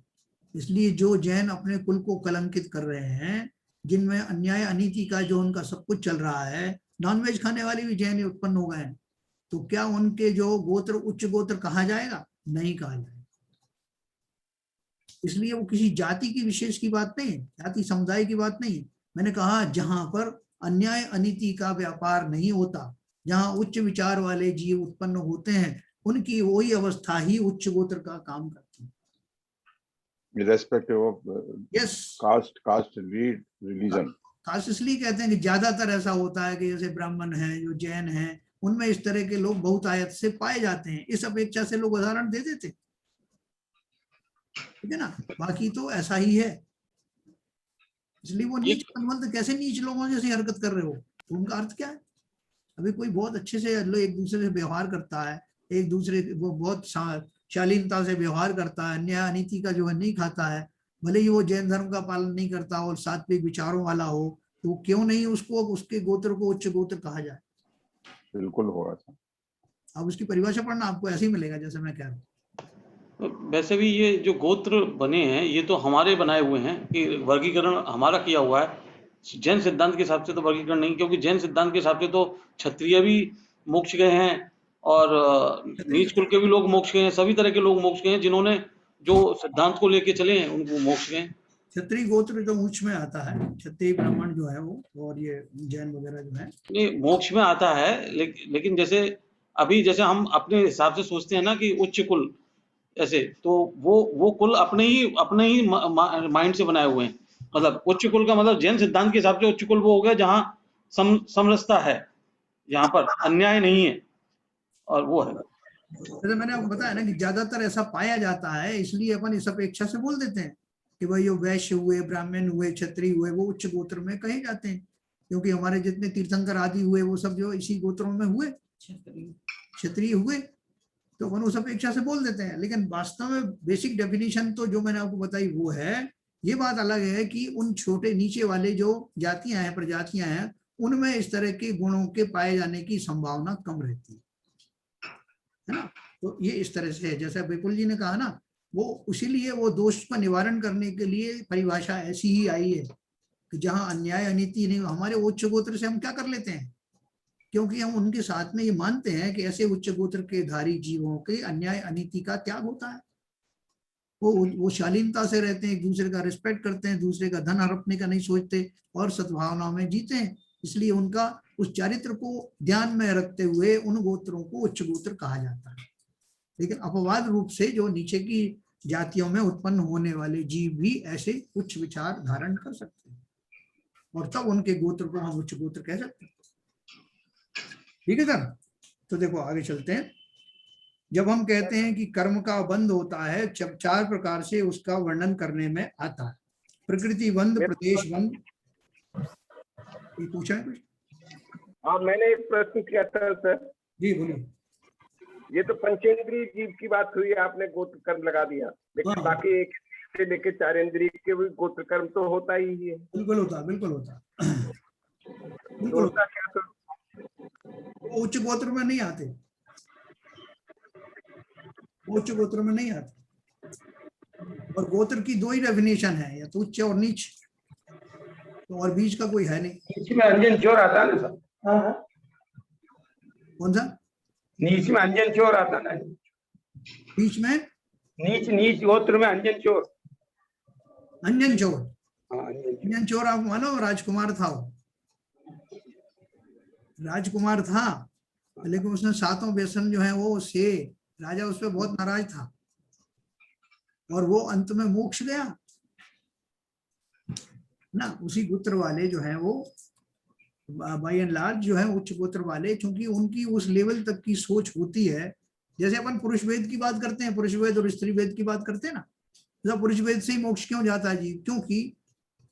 [SPEAKER 1] इसलिए जो जैन अपने कुल को कलंकित कर रहे हैं, जिनमें अन्याय अनीति का जो उनका सब कुछ चल रहा है, नॉनवेज खाने वाले भी जैन उत्पन्न हो गए हैं, तो क्या उनके जो गोत्र उच्च गोत्र कहा जाएगा? नहीं कहा जाएगा। इसलिए वो किसी जाति की विशेष की बात नहीं है, जाति समुदाय की बात नहीं है। मैंने कहा जहां पर अन्याय अनीति का व्यापार नहीं होता, जहां उच्च विचार वाले जीव उत्पन्न होते हैं, उनकी वही अवस्था ही उच्च गोत्र का काम करती है।
[SPEAKER 2] Irrespective of
[SPEAKER 1] yes,
[SPEAKER 2] caste, creed, religion.
[SPEAKER 1] खास इसलिए कहते हैं कि ज्यादातर ऐसा होता है कि जैसे ब्राह्मण हैं, जो जैन हैं, उनमें इस तरह के लोग बहुतायत से पाए जाते हैं। इस अपेक्षा से लोग उदाहरण दे देते, ठीक है ना। बाकी तो ऐसा ही है। इसलिए वो नीच संबंध, कैसे नीच लोगों जैसी हरकत कर रहे हो, तो उनका अर्थ क्या है? अभी कोई बहुत अच्छे से एक दूसरे से व्यवहार करता है, एक दूसरे वो बहुत शालीनता से व्यवहार करता है, अन्याय अनीति का जो है नहीं खाता है, भले ही वो जैन धर्म का पालन नहीं करता हो और सात्विक विचारों वाला हो, तो क्यों नहीं उसको, उसके गोत्र को उच्च गोत्र कहा जाए?
[SPEAKER 2] बिल्कुल होगा था।
[SPEAKER 1] अब उसकी परिभाषा पढ़ना, आपको ऐसे ही मिलेगा जैसे मैं कह रहा हूँ।
[SPEAKER 5] वैसे भी ये जो गोत्र बने हैं ये तो हमारे बनाए हुए हैं, कि वर्गीकरण हमारा किया हुआ है। जैन सिद्धांत के हिसाब से तो वर्गीकरण नहीं, क्योंकि जैन सिद्धांत के हिसाब से तो क्षत्रिय भी मोक्ष गए हैं और नीच कुल के भी लोग मोक्ष गए हैं, सभी तरह के लोग मोक्ष गए हैं, जिन्होंने जो सिद्धांत को लेके चले हैं उनको मोक्ष गए।
[SPEAKER 1] क्षत्रिय गोत्र जो उच्च में आता है, क्षत्रिय ब्राह्मण जो है वो, और ये जैन वगैरह जो है
[SPEAKER 5] ये मोक्ष में आता है, लेकिन जैसे अभी जैसे हम अपने हिसाब से सोचते हैं ना कि उच्च कुल ऐसे, तो वो कुल अपने ही माइंड से बनाए हुए हैं। मतलब उच्च कुल का मतलब जैन सिद्धांत के हिसाब से उच्च कुल वो हो गया जहाँ समरसता है, यहाँ पर अन्याय नहीं है, और वो है।
[SPEAKER 1] जैसे मैंने आपको बताया ना कि ज्यादातर ऐसा पाया जाता है, इसलिए अपन इस अपेक्षा से बोल देते हैं कि भाई ये वैश्य हुए, ब्राह्मण हुए, क्षत्रिय हुए, वो उच्च गोत्र में कहे जाते हैं। क्योंकि हमारे जितने तीर्थंकर आदि हुए वो सब जो इसी गोत्रों में हुए, क्षत्रिय हुए, तो अपन उस अपेक्षा से बोल देते हैं। लेकिन वास्तव में बेसिक डेफिनेशन तो जो मैंने आपको बताई वो है। ये बात अलग है कि उन छोटे नीचे वाले जो जातियां हैं, प्रजातियां हैं, उनमें इस तरह के गुणों के पाए जाने की संभावना कम रहती है ना। तो ये इस तरह से है, जैसा विपुल जी ने कहा ना, वो इसीलिए वो दोष का निवारण करने के लिए परिभाषा ऐसी ही आई है कि जहां अन्याय अनीति नहीं। हमारे उच्च गोत्र से हम क्या कर लेते हैं, क्योंकि हम उनके साथ में ये मानते हैं कि ऐसे उच्च गोत्र के धारी जीवों के अन्याय अनीति का त्याग होता है। वो शालीनता से रहते हैं, एक दूसरे का रिस्पेक्ट करते हैं, दूसरे का धन हड़पने का नहीं सोचते और सद्भावना में जीते हैं। इसलिए उनका उस चरित्र को ध्यान में रखते हुए उन गोत्रों को उच्च गोत्र कहा जाता है। लेकिन अपवाद रूप से जो नीचे की जातियों में उत्पन्न होने वाले जीव भी ऐसे उच्च विचार धारण कर सकते हैं और तब उनके गोत्र को हम उच्च गोत्र कह सकते हैं। ठीक है सर। तो देखो आगे चलते हैं। जब हम कहते हैं कि कर्म का बंध होता है, जब 4 प्रकार से उसका वर्णन करने में आता है। प्रकृति बंध, प्रदेश बंध। ये पूछा है कुछ?
[SPEAKER 6] हाँ, मैंने एक प्रश्न किया था सर। जी
[SPEAKER 1] बोलिए।
[SPEAKER 6] ये तो पंचेंद्रिय जीव की बात हुई, आपने गोत्र कर्म लगा दिया, लेकिन बाकी 1 से लेके 4 इंद्रिय के भी गोत्र कर्म तो होता ही है।
[SPEAKER 1] बिल्कुल होता, बिल्कुल होता, बिल्कुल होता। क्या तो उच्च गोत्र में नहीं आते, उच्च गोत्र में नहीं आते। और गोत्र की 2 ही डेफिनेशन है, या तो उच्च और नीच, तो और बीच का कोई है नहीं।
[SPEAKER 7] नीच में अंजन चोर आता है ना सर?
[SPEAKER 1] कौन सा?
[SPEAKER 7] नीच में अंजन चोर आता ना?
[SPEAKER 1] बीच में
[SPEAKER 7] नीच गोत्र में अंजन चोर।
[SPEAKER 1] अंजन चोर?
[SPEAKER 7] हाँ,
[SPEAKER 1] अंजन चोर आप मानो राजकुमार था वो, राजकुमार था, लेकिन उसने 7 व्यसन जो है वो से राजा उस पर बहुत नाराज था और वो अंत में मोक्ष गया ना। उसी गोत्र वाले जो है वो बाय एंड लार्ज जो है उच्च गोत्र वाले, क्योंकि उनकी उस लेवल तक की सोच होती है। जैसे अपन पुरुष वेद की बात करते हैं, पुरुष वेद और स्त्री वेद की बात करते हैं ना, तो पुरुष वेद से ही मोक्ष क्यों जाता है जी? क्योंकि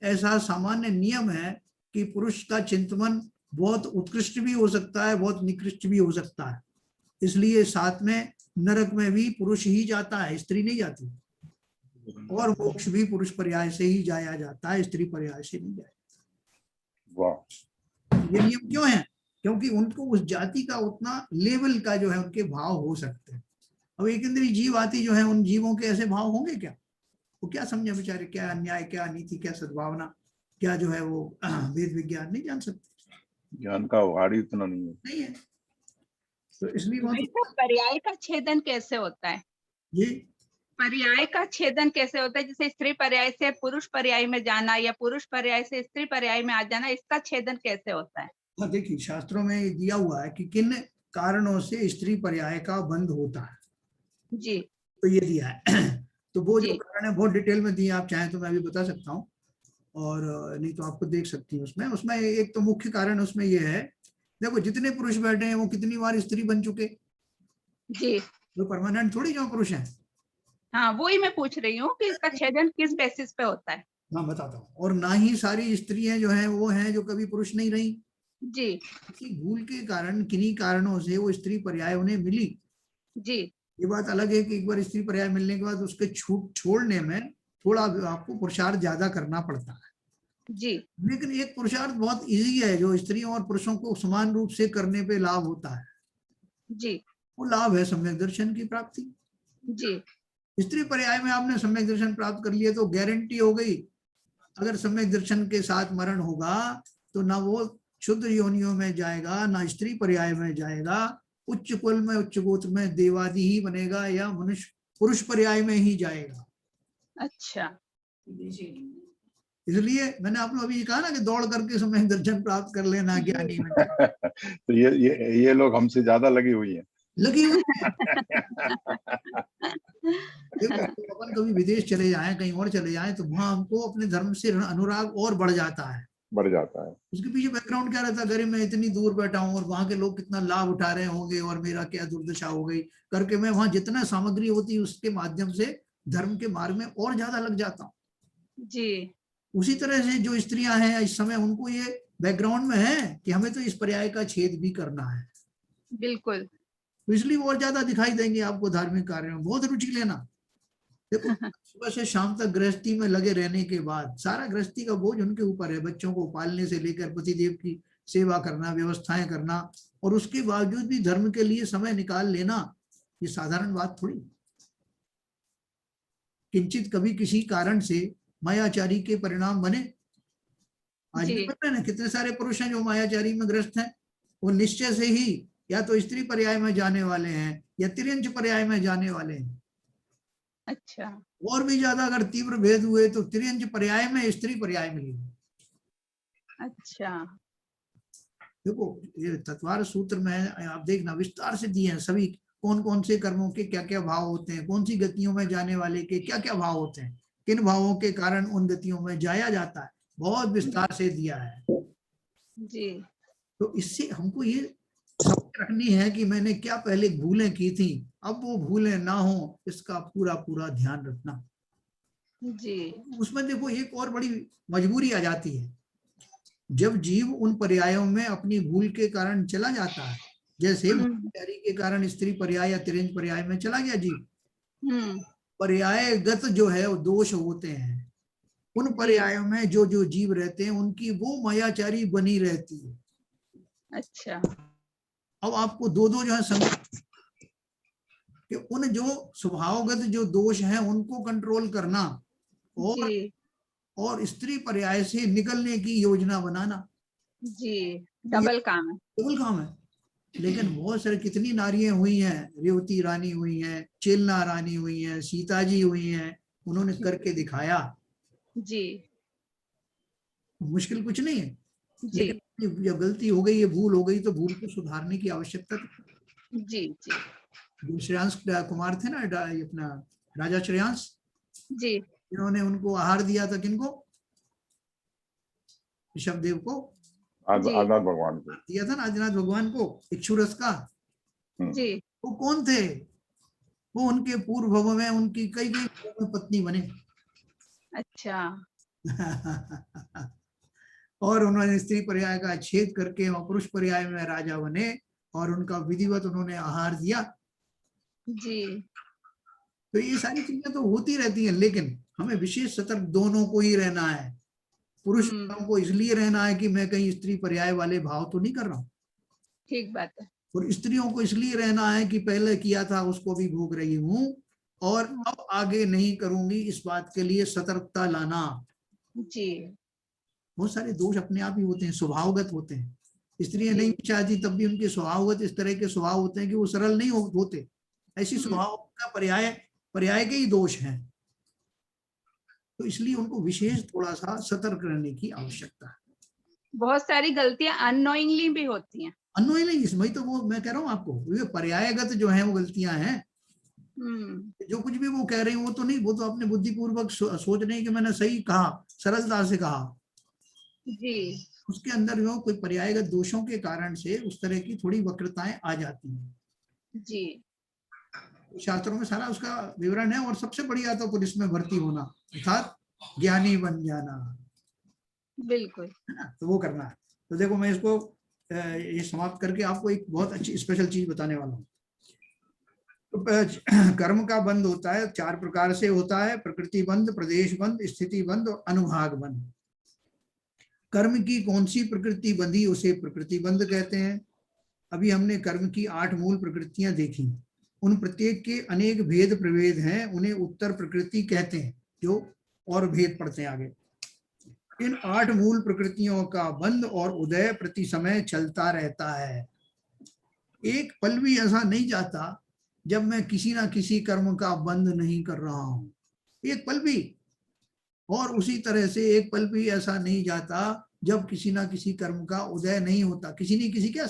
[SPEAKER 1] ऐसा सामान्य नियम है कि पुरुष का चिंतन बहुत उत्कृष्ट भी हो सकता है, बहुत निकृष्ट भी हो सकता है। इसलिए साथ में नरक में भी पुरुष ही जाता है, स्त्री नहीं जाती, और मोक्ष भी पुरुष पर्याय से ही जाया जाता है, स्त्री पर्याय से नहीं जाया। ये नियम क्यों है? क्योंकि उनको उस जाति का उतना लेवल का जो है उनके भाव हो सकते हैं। अब एक इंद्रिय जीव आती जो है, उन जीवों के ऐसे भाव होंगे क्या? वो क्या समझे बेचारे, क्या अन्याय, क्या नीति, क्या सद्भावना, क्या जो है वो वेद विज्ञान नहीं जान सकते,
[SPEAKER 2] ज्ञान का वाड़ी इतना नहीं
[SPEAKER 1] है। तो इसलिए
[SPEAKER 8] पर्याय का छेदन कैसे होता है?
[SPEAKER 1] ये
[SPEAKER 8] पर्याय का छेदन कैसे होता है? जैसे स्त्री पर्याय से पुरुष पर्याय में जाना या पुरुष पर्याय से स्त्री पर्याय में आ जाना, इसका छेदन कैसे होता है?
[SPEAKER 1] हाँ, देखिए शास्त्रों में दिया हुआ है कि किन कारणों से स्त्री पर्याय का बंध होता है
[SPEAKER 8] जी,
[SPEAKER 1] तो ये दिया है। तो वो जो कारण है बहुत डिटेल में दिए, आप चाहें तो मैं अभी बता सकता हूँ, और नहीं तो आपको देख सकती हूँ। उसमें एक तो मुख्य कारण उसमें ये है, देखो जितने पुरुष बैठे हैं वो कितनी बार स्त्री बन चुके
[SPEAKER 8] जी,
[SPEAKER 1] वो परमानेंट थोड़ी जो पुरुष हैं।
[SPEAKER 8] हाँ, वो ही मैं पूछ रही हूँ कि इसका छेदन किस बेसिस पे होता है।
[SPEAKER 1] हाँ बताता हूँ। और ना ही सारी स्त्रियां जो हैं वो हैं जो कभी पुरुष नहीं रही
[SPEAKER 8] जी,
[SPEAKER 1] कि भूल के कारण, किन्हीं कारणों से वो स्त्री पर्याय उन्हें मिली
[SPEAKER 8] जी।
[SPEAKER 1] ये बात अलग है कि एक बार स्त्री पर्याय मिलने के बाद उसके छोड़ने में थोड़ा आपको पुरुषार्थ ज्यादा करना पड़ता है
[SPEAKER 8] जी।
[SPEAKER 1] लेकिन एक पुरुषार्थ बहुत इजी है जो स्त्रियों और पुरुषों को समान रूप से करने पे लाभ होता है
[SPEAKER 8] जी।
[SPEAKER 1] वो लाभ है सम्यक दर्शन की प्राप्ति
[SPEAKER 8] जी।
[SPEAKER 1] स्त्री पर्याय में आपने सम्यक दर्शन प्राप्त कर लिया तो गारंटी हो गई। अगर सम्यक दर्शन के साथ मरण होगा तो ना वो शुद्ध योनियों में जाएगा ना स्त्री पर्याय में जाएगा, उच्च कुल में उच्च गोत्र में देवादि ही बनेगा या मनुष्य पुरुष पर्याय में ही जाएगा।
[SPEAKER 8] अच्छा,
[SPEAKER 1] इसलिए मैंने आपको अभी कहा ना कि दौड़ करके सम्यक दर्शन प्राप्त कर लेना ज्ञानी में।
[SPEAKER 2] तो ये लोग हमसे ज्यादा लगी हुई हैं।
[SPEAKER 1] लगी हुई अपन कभी विदेश चले जाएं, कहीं और चले जाएं तो वहां हमको अपने धर्म से अनुराग और बढ़ जाता है। उसके पीछे बैकग्राउंड क्या रहता है, अगर मैं इतनी दूर बैठा हूँ और वहां के लोग कितना लाभ उठा रहे होंगे और मेरा क्या दुर्दशा हो गई करके मैं वहां जितना सामग्री होती है उसके माध्यम से धर्म के मार्ग में और ज्यादा लग जाता हूँ
[SPEAKER 8] जी।
[SPEAKER 1] उसी तरह से जो स्त्रियां हैं इस समय उनको ये बैकग्राउंड में है कि हमें तो इस पर्याय का छेद भी करना है,
[SPEAKER 8] बिल्कुल।
[SPEAKER 1] तो इसलिए वो और ज्यादा दिखाई देंगे आपको धार्मिक कार्यों में। बहुत रुचि लेना। देखो सुबह से शाम तक गृहस्थी में लगे रहने के बाद सारा गृहस्थी का बोझ उनके ऊपर है, बच्चों को पालने से लेकर पतिदेव की सेवा करना, व्यवस्थाएं करना, और उसके बावजूद भी धर्म के लिए समय निकाल लेना ये साधारण बात थोड़ी। किंचित कभी किसी कारण से मायाचारी के परिणाम बने। आज भी
[SPEAKER 8] जी।
[SPEAKER 1] पता है ना कितने सारे पुरुष हैं जो मायाचारी में ग्रस्त हैं, वो निश्चय से ही या तो स्त्री पर्याय में जाने वाले हैं या तिर्यंच पर्याय में जाने वाले हैं।
[SPEAKER 8] अच्छा।
[SPEAKER 1] और भी ज्यादा अगर तीव्र भेद हुए तो तिर्यंच पर्याय में स्त्री पर्याय में लिए।
[SPEAKER 8] अच्छा।
[SPEAKER 1] देखो ये तत्वार सूत्र में आप देखना विस्तार से दिए हैं सभी, कौन कौन से कर्मों के क्या क्या भाव होते हैं, कौन सी गतियों में जाने वाले के क्या क्या भाव होते हैं, किन भावों के कारण उन गतियों में जाया जाता है, बहुत विस्तार से दिया है।
[SPEAKER 8] जी।
[SPEAKER 1] तो इससे हमको ये समझ रखनी है कि मैंने क्या पहले भूलें की थी, अब वो भूलें ना हो, इसका पूरा पूरा ध्यान रखना।
[SPEAKER 8] जी।
[SPEAKER 1] उसमें देखो एक और बड़ी मजबूरी आ जाती है, जब जीव उन पर्यायों में अपनी भूल के कारण चला जाता है, जैसे मायाचारी के कारण स्त्री पर्याय या तिर्यंच पर्याय में चला गया जीव, पर्यायगत जो है वो दोष होते हैं। उन पर्यायों में जो जो जीव रहते हैं उनकी वो मायाचारी बनी रहती है।
[SPEAKER 8] अच्छा।
[SPEAKER 1] अब आपको दो दो जो है संगत कि उन जो स्वभावगत जो दोष हैं उनको कंट्रोल करना
[SPEAKER 8] जी।
[SPEAKER 1] और स्त्री पर्याय से निकलने की योजना बनाना,
[SPEAKER 8] जी, डबल काम है।
[SPEAKER 1] डबल काम है। लेकिन बहुत सारे कितनी नारियां हुई हैं, रेवती रानी हुई हैं, चेलना रानी हुई हैं, सीता जी हुई हैं, उन्होंने करके दिखाया।
[SPEAKER 8] जी।
[SPEAKER 1] मुश्किल कुछ नहीं है,
[SPEAKER 8] जी।
[SPEAKER 1] लेकिन जब गलती हो गई, ये भूल हो गई, तो भूल को सुधारने की आवश्यकता थी।
[SPEAKER 8] जी। जी।
[SPEAKER 1] जो श्रेयांश कुमार थे ना, ये अपना राजा श्रेयांश
[SPEAKER 8] जी।
[SPEAKER 1] इन्होंने उनको आहार दिया था, किनको? ऋषभदेव को
[SPEAKER 2] आदिनाथ भगवान को
[SPEAKER 1] दिया था ना, आदिनाथ भगवान को, इक्षुरस का।
[SPEAKER 8] जी।
[SPEAKER 1] वो कौन थे? वो उनके पूर्व भव में उनकी कई कई पत्नी बने।
[SPEAKER 8] अच्छा।
[SPEAKER 1] और उन्होंने स्त्री पर्याय का छेद करके और पुरुष पर्याय में राजा बने और उनका विधिवत उन्होंने आहार दिया।
[SPEAKER 8] जी।
[SPEAKER 1] तो ये सारी चीजें तो होती रहती हैं, लेकिन हमें विशेष सतर्क दोनों को ही रहना है। पुरुष को इसलिए रहना है कि मैं कहीं स्त्री पर्याय वाले भाव तो नहीं कर रहा हूँ,
[SPEAKER 8] ठीक बात है।
[SPEAKER 1] और स्त्रियों को इसलिए रहना है कि पहले किया था उसको भी भोग रही हूँ और अब आगे नहीं करूंगी, इस बात के लिए सतर्कता लाना।
[SPEAKER 8] जी।
[SPEAKER 1] बहुत सारे दोष अपने आप ही होते हैं, स्वभावगत होते हैं। स्त्रियां नहीं चाहती तब भी उनके स्वभावगत इस तरह के स्वभाव होते हैं कि वो सरल नहीं होते। ऐसी स्वभाव का पर्याय के ही दोष हैं, तो इसलिए उनको विशेष थोड़ा सा सतर्क रहने की आवश्यकता है।
[SPEAKER 8] बहुत सारी गलतियां अननोइंगली भी होती हैं।
[SPEAKER 1] अनोइंगली, इसमें तो वो मैं कह रहा हूँ आपको, ये पर्यायगत जो है वो गलतियां हैं। जो कुछ भी वो कह रही वो तो नहीं, वो तो अपने बुद्धिपूर्वक सोच रहे हैं कि मैंने सही कहा, सरलता से कहा।
[SPEAKER 8] जी।
[SPEAKER 1] उसके अंदर जो कोई पर्यायगत दोषों के कारण से उस तरह की थोड़ी वक्रताएं आ जाती हैं।
[SPEAKER 8] जी।
[SPEAKER 1] शास्त्रों में सारा उसका विवरण है। और सबसे बढ़िया तो पुलिस में भर्ती होना, अर्थात ज्ञानी बन जाना,
[SPEAKER 8] बिल्कुल
[SPEAKER 1] है ना, तो वो करना है। तो देखो मैं इसको ये समाप्त करके आपको एक बहुत अच्छी स्पेशल चीज बताने वाला हूँ। तो कर्म का बंध होता है, 4 प्रकार से होता है: प्रकृति बंध, प्रदेश बंध, स्थिति बंध और अनुभाग बंध। कर्म की कौन सी प्रकृति बंधी उसे प्रकृति बंध कहते हैं। अभी हमने कर्म की 8 मूल प्रकृतियां देखी, उन प्रत्येक के अनेक भेद प्रभेद हैं, उन्हें उत्तर प्रकृति कहते हैं, जो और भेद पढ़ते हैं आगे। इन 8 मूल प्रकृतियों का बंध और उदय प्रति समय चलता रहता है। एक पल भी ऐसा नहीं जाता जब मैं किसी ना किसी कर्म का बंध नहीं कर रहा हूं, एक पल भी। और उसी तरह से एक पल भी ऐसा नहीं जाता जब किसी ना किसी कर्म का उदय नहीं होता। किसी नहीं किसी क्या,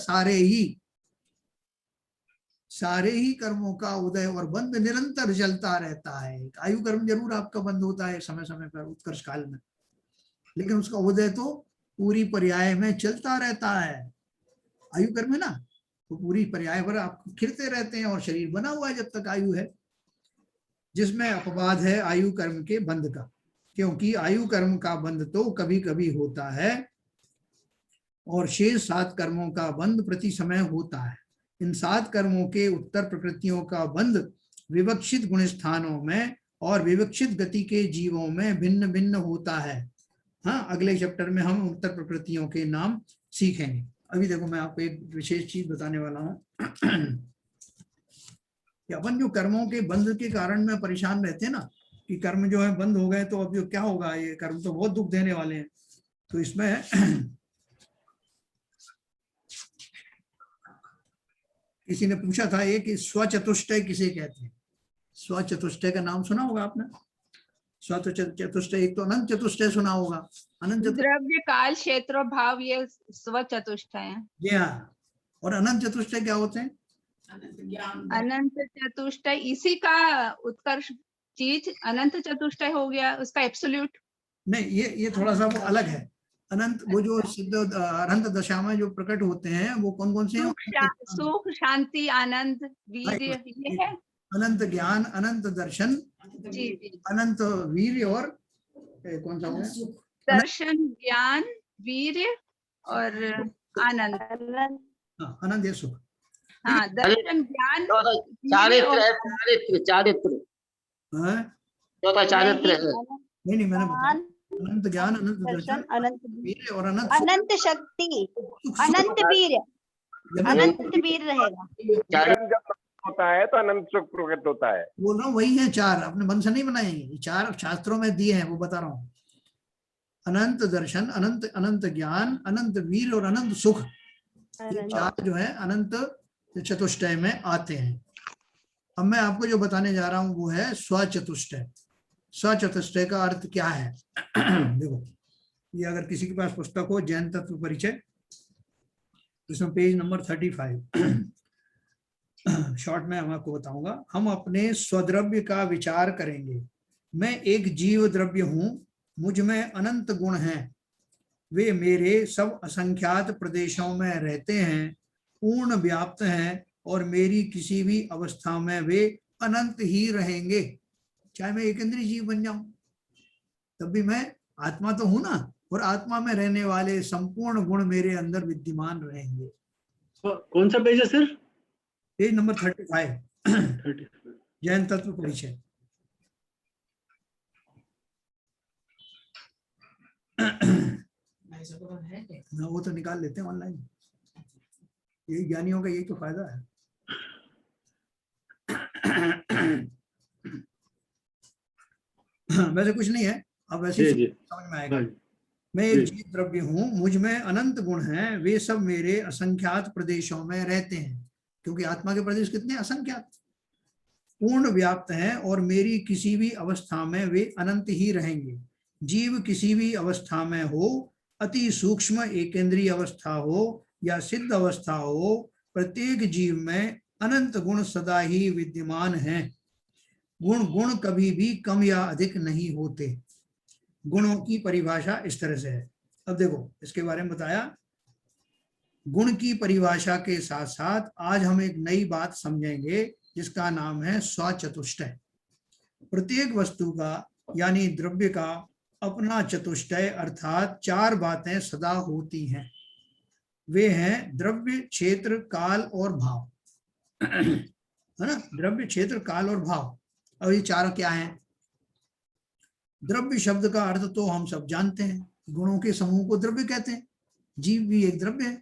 [SPEAKER 1] सारे ही कर्मों का उदय और बंध निरंतर चलता रहता है। आयु कर्म जरूर आपका बंद होता है समय समय पर उत्कर्ष काल में, लेकिन उसका उदय तो पूरी पर्याय में चलता रहता है। आयु कर्म है ना, तो पूरी पर्याय पर आप खिरते रहते हैं और शरीर बना हुआ है जब तक आयु है, जिसमें अपवाद है आयु कर्म के बंध का। क्योंकि आयु कर्म का बंध तो कभी कभी होता है और शेष 7 कर्मों का बंध प्रति समय होता है। इन 7 कर्मों के उत्तर प्रकृतियों का बंध विवक्षित गुण स्थानों में और विवक्षित गति के जीवों में भिन्न भिन्न होता है। हाँ, अगले चैप्टर में हम उत्तर प्रकृतियों के नाम सीखेंगे। अभी देखो मैं आपको एक विशेष चीज बताने वाला हूँ कि अपन जो कर्मों के बंध के कारण में परेशान रहते हैं ना, कि कर्म जो है बंद हो गए तो अब जो क्या होगा, ये कर्म तो बहुत दुख देने वाले हैं। तो इसमें किसी ने पूछा था ये कि स्वचतुष्टय किसे कहते हैं। स्वचतुष्टय का नाम सुना होगा आपने। स्वचतुष्टय, एक तो अनंत चतुष्टय सुना होगा। अनंत
[SPEAKER 8] द्रव्य काल क्षेत्र भाव ये स्व चतुष्टय है।
[SPEAKER 1] जी हाँ। और अनंत चतुष्टय क्या होते हैं?
[SPEAKER 8] अनंत चतुष्टय इसी का उत्कर्ष चीज अनंत चतुष्टय हो गया, उसका एब्सोल्यूट
[SPEAKER 1] नहीं, ये थोड़ा सा वो अलग है। अनंत वो जो सिद्ध अनंत दशा में जो प्रकट होते हैं वो कौन कौन से हैं?
[SPEAKER 8] सुख शांति आनंद वीर्य, ये है
[SPEAKER 1] अनंत ज्ञान, अनंत दर्शन,
[SPEAKER 8] जी जी।
[SPEAKER 1] अनंत वीर्य और कौन सा है?
[SPEAKER 8] दर्शन, ज्ञान, वीर्य और आनंद।
[SPEAKER 1] हाँ, अनंत है सुख।
[SPEAKER 8] हाँ, दर्शन, ज्ञान,
[SPEAKER 9] चारित्र है, चारित्र चारित्र
[SPEAKER 1] हाँ?
[SPEAKER 9] चौथा चारित्र है।
[SPEAKER 1] नहीं मैंने बताया अनंत ज्ञान, अनंत दर्शन,
[SPEAKER 10] अनंत
[SPEAKER 1] वीर्य और अनंत
[SPEAKER 10] अनंत शक्ति, अनंत वीर, अनंत वीर रहेगा।
[SPEAKER 6] जब होता है तो अनंत सुख प्रकट होता है।
[SPEAKER 1] वो ना वही है 4, अपने मन से नहीं बनाए, ये 4 शास्त्रों में दिए हैं, वो बता रहा हूँ। अनंत दर्शन, अनंत अनंत ज्ञान, अनंत वीर और अनंत सुख, ये 4 जो है अनंत चतुष्टय में आते हैं। अब मैं आपको जो बताने जा रहा हूं वो है स्वचतुष्टय। स्वचतुष्टय का अर्थ क्या है? देखो, ये अगर किसी के पास पुस्तक हो जैन तत्व परिचय, इसमें पेज नंबर 35 शॉर्ट में हम आपको बताऊंगा। हम अपने स्वद्रव्य का विचार करेंगे। मैं एक जीव द्रव्य हूं, मुझ में अनंत गुण हैं, वे मेरे सब असंख्यात प्रदेशों में रहते हैं, पूर्ण व्याप्त हैं और मेरी किसी भी अवस्था में वे अनंत ही रहेंगे। चाहे मैं एक इंद्रिय जीव बन जाऊं तब भी मैं आत्मा तो हूं ना, और आत्मा में रहने वाले संपूर्ण गुण मेरे अंदर विद्यमान रहेंगे।
[SPEAKER 3] कौन सा पेज है सर?
[SPEAKER 1] पेज नंबर 35 जैन तत्व परिचय। ना वो तो निकाल लेते हैं ऑनलाइन, यही ज्ञानियों का यही तो फायदा है। वैसे कुछ नहीं है, अब वैसे समझ में आएगा। मैं एक जीव द्रव्य हूँ, मुझ में अनंत गुण हैं, वे सब मेरे असंख्यात प्रदेशों में रहते हैं, क्योंकि आत्मा के प्रदेश कितने? असंख्यात। पूर्ण व्याप्त हैं और मेरी किसी भी अवस्था में वे अनंत ही रहेंगे। जीव किसी भी अवस्था में हो, अति सूक्ष्म एकेंद्रीय अवस्था हो या सिद्ध अवस्था हो, प्रत्येक जीव में अनंत गुण सदा ही विद्यमान हैं। गुण कभी भी कम या अधिक नहीं होते। गुणों की परिभाषा इस तरह से है। अब देखो, इसके बारे में बताया। गुण की परिभाषा के साथ साथ आज हम एक नई बात समझेंगे जिसका नाम है स्वचतुष्टय। प्रत्येक वस्तु का यानी द्रव्य का अपना चतुष्टय अर्थात 4 बातें सदा होती हैं। वे हैं द्रव्य, क्षेत्र, काल और भाव, है ना? द्रव्य, क्षेत्र, काल और भाव। अब ये 4 क्या हैं? द्रव्य शब्द का अर्थ तो हम सब जानते हैं, गुणों के समूह को द्रव्य कहते हैं। जीव भी एक द्रव्य है,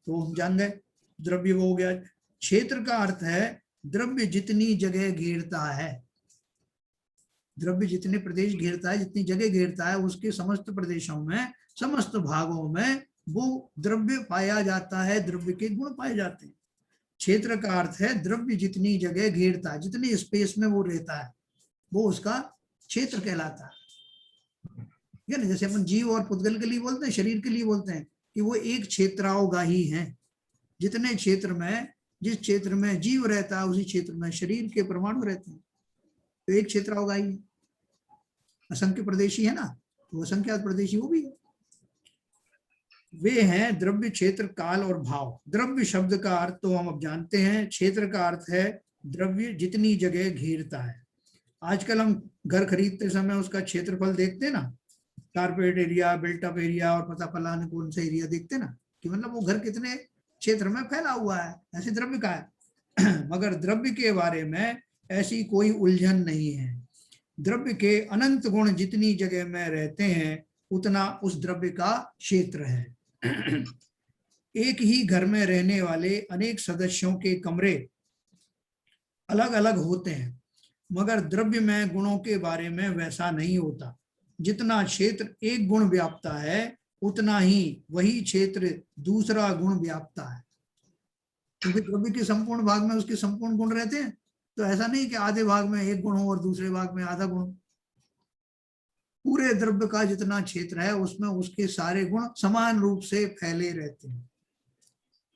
[SPEAKER 1] तो हम जान गए, द्रव्य वो हो गया। क्षेत्र का अर्थ है द्रव्य जितनी जगह घेरता है, द्रव्य जितने प्रदेश घेरता है, जितनी जगह घेरता है, उसके समस्त प्रदेशों में, समस्त भागों में वो द्रव्य पाया जाता है, द्रव्य के गुण पाए जाते हैं। क्षेत्र का अर्थ है द्रव्य जितनी जगह घेरता है, जितने स्पेस में वो रहता है, वो उसका क्षेत्र कहलाता है। ठीक है ना? जैसे अपन जीव और पुद्गल के लिए बोलते हैं, शरीर के लिए बोलते हैं कि वो एक क्षेत्रावगाही है। जितने क्षेत्र में, जिस क्षेत्र में जीव रहता है उसी क्षेत्र में शरीर के परमाणु रहते हैं, तो एक क्षेत्रावगाही है। असंख्य प्रदेशी है ना, तो असंख्यात प्रदेशी वो भी है। वे हैं द्रव्य, क्षेत्र, काल और भाव। द्रव्य शब्द का अर्थ तो हम अब जानते हैं। क्षेत्र का अर्थ है द्रव्य जितनी जगह घेरता है। आजकल हम घर खरीदते समय उसका क्षेत्रफल देखते हैं ना, carpet area, built up area और पता फलाने कौन सा एरिया देखते हैं ना, कि मतलब वो घर कितने क्षेत्र में फैला हुआ है, ऐसे द्रव्य का है। मगर द्रव्य के बारे में ऐसी कोई उलझन नहीं है। द्रव्य के अनंत गुण जितनी जगह में रहते हैं उतना उस द्रव्य का क्षेत्र है। एक ही घर में रहने वाले अनेक सदस्यों के कमरे अलग अलग होते हैं, मगर द्रव्य में गुणों के बारे में वैसा नहीं होता। जितना क्षेत्र एक गुण व्यापता है उतना ही वही क्षेत्र दूसरा गुण व्यापता है। क्योंकि द्रव्य के संपूर्ण भाग में उसके संपूर्ण गुण रहते हैं, तो ऐसा नहीं कि आधे भाग में एक गुण हो और दूसरे भाग में आधा गुण। पूरे द्रव्य का जितना क्षेत्र है उसमें उसके सारे गुण समान रूप से फैले रहते हैं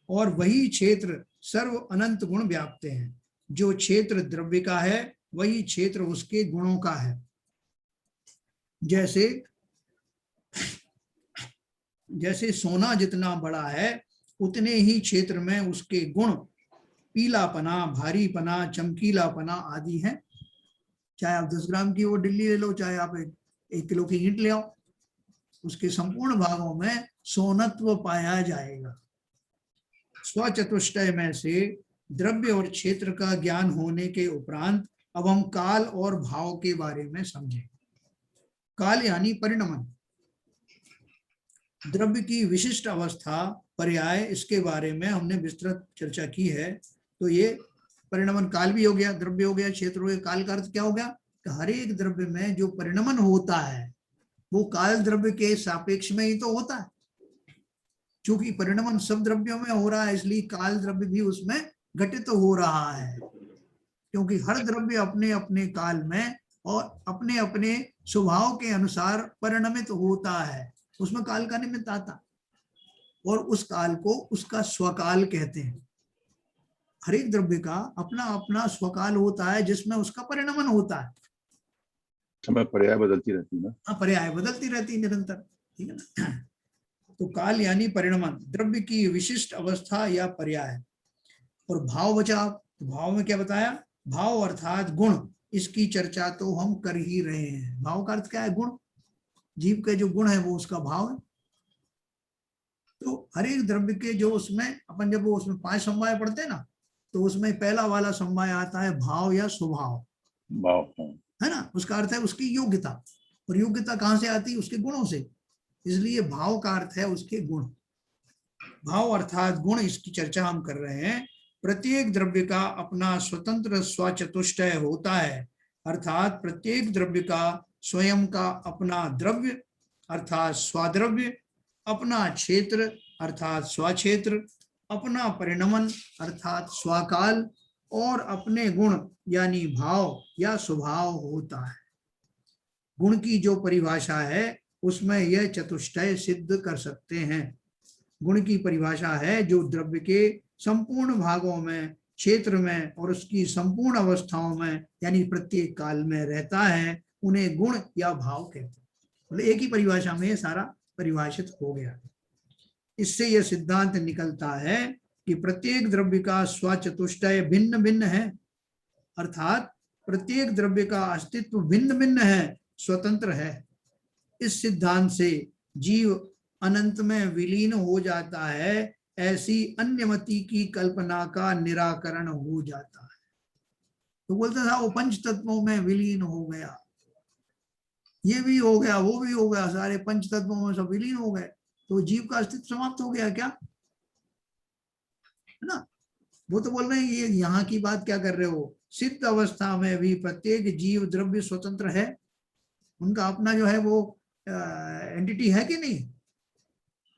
[SPEAKER 1] और वही क्षेत्र सर्व अनंत गुण व्यापते हैं। जो क्षेत्र द्रव्य का है वही क्षेत्र उसके गुणों का है। जैसे सोना जितना बड़ा है उतने ही क्षेत्र में उसके गुण पीलापना, भारीपना, चमकीलापना आदि हैं। चाहे आप 10 ग्राम की वो डिल्ली ले लो, चाहे आप 1 किलो की ईंट ले आओ, उसके संपूर्ण भागों में सोनत्व पाया जाएगा। स्वचतुष्टय में से द्रव्य और क्षेत्र का ज्ञान होने के उपरांत अब हम काल और भाव के बारे में समझें। काल यानी परिणमन, द्रव्य की विशिष्ट अवस्था, पर्याय, इसके बारे में हमने विस्तृत चर्चा की है। तो ये परिणमन काल भी हो गया, द्रव्य हो गया, क्षेत्र हो गया। काल का अर्थ क्या हो गया कि हर एक द्रव्य में जो परिणमन होता है वो काल द्रव्य के सापेक्ष में ही तो होता है। क्योंकि परिणमन सब द्रव्यों में हो रहा है, इसलिए काल द्रव्य भी उसमें घटित हो रहा है। क्योंकि हर द्रव्य अपने अपने काल में और अपने अपने स्वभाव के अनुसार परिणमित होता है, उसमें काल का निमित्त आता और उस काल को उसका स्वकाल कहते हैं। हर एक द्रव्य का अपना अपना स्वकाल होता है जिसमें उसका परिणमन होता है।
[SPEAKER 2] समय पर्याय बदलती रहती है ना।
[SPEAKER 1] हाँ, पर्याय बदलती रहती है निरंतर, ठीक है ना। तो काल यानी परिणमन, द्रव्य की विशिष्ट अवस्था या पर्याय। और भाव बचा, तो भाव में क्या बताया? भाव अर्थात गुण, इसकी चर्चा तो हम कर ही रहे हैं। भाव का अर्थ क्या है? गुण। जीव के जो गुण है वो उसका भाव है। तो हर एक द्रव्य के जो उसमें अपन जब वो उसमें 5 समवाय पढ़ते हैं ना, तो उसमें पहला वाला समवाय आता है भाव या स्वभाव,
[SPEAKER 2] भाव
[SPEAKER 1] है ना। उसका अर्थ है उसकी योग्यता, और योग्यता कहाँ से आती है? उसके गुणों से। इसलिए भाव का अर्थ है उसके गुण। भाव अर्थात गुण, इसकी चर्चा हम कर रहे हैं। प्रत्येक द्रव्य का अपना स्वतंत्र स्वचतुष्टय होता है, अर्थात प्रत्येक द्रव्य का स्वयं का अपना द्रव्य अर्थात स्वाद्रव्य, अपना क्षेत्र अर्थात स्वक्षेत्र, अपना परिणमन अर्थात स्वाकाल और अपने गुण यानी भाव या स्वभाव होता है। गुण की जो परिभाषा है उसमें यह चतुष्टय सिद्ध कर सकते हैं। गुण की परिभाषा है जो द्रव्य के संपूर्ण भागों में, क्षेत्र में और उसकी संपूर्ण अवस्थाओं में यानी प्रत्येक काल में रहता है, उन्हें गुण या भाव कहते हैं। मतलब एक ही परिभाषा में ये सारा परिभाषित हो गया। इससे यह सिद्धांत निकलता है कि प्रत्येक द्रव्य का स्वचतुष्टय भिन्न भिन्न है, अर्थात प्रत्येक द्रव्य का अस्तित्व भिन्न भिन्न है, स्वतंत्र है। इस सिद्धांत से जीव अनंत में विलीन हो जाता है, ऐसी अन्यमति की कल्पना का निराकरण हो जाता है। तो बोलता था वो पंच तत्वों में विलीन हो गया, ये भी हो गया, वो भी हो गया, सारे पंच तत्वों में सब विलीन हो गए, तो जीव का अस्तित्व समाप्त हो गया क्या? है ना। वो तो बोल रहे हैं ये यहाँ की बात क्या कर रहे हो? सिद्ध अवस्था में भी प्रत्येक जीव द्रव्य स्वतंत्र है, उनका अपना जो है वो एंटिटी है कि नहीं?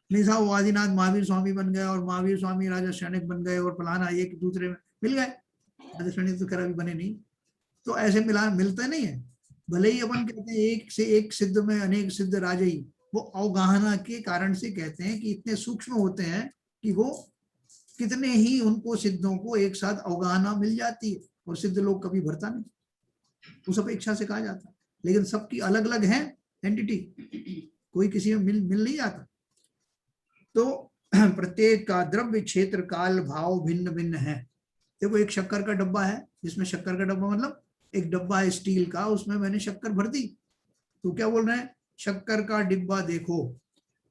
[SPEAKER 1] नहीं साहब, वो आदिनाथ महावीर स्वामी बन गए और महावीर स्वामी राजा सैनिक बन गए और फलाना एक दूसरे में मिल गए। राजा सैनिक तो खैर अभी बने नहीं, तो ऐसे मिलते नहीं है। भले ही अपन कहते हैं एक से एक सिद्ध में अनेक सिद्ध राजई, वो अवगाहना के कारण से कहते हैं कि इतने सूक्ष्म होते हैं कि वो कितने ही उनको सिद्धों को एक साथ अवगाहना मिल जाती है, और सिद्ध लोग कभी भरता नहीं, उस अपेक्षा से कहा जाता है। लेकिन सबकी अलग अलग है एंटिटी, कोई किसी में मिल नहीं जाता। तो प्रत्येक का द्रव्य, क्षेत्र, काल, भाव भिन्न भिन्न है। देखो एक शक्कर का डब्बा है, जिसमें शक्कर का डब्बा मतलब एक डब्बा है स्टील का, उसमें मैंने शक्कर भर दी, तो क्या बोल रहे हैं? शक्कर का डिब्बा देखो,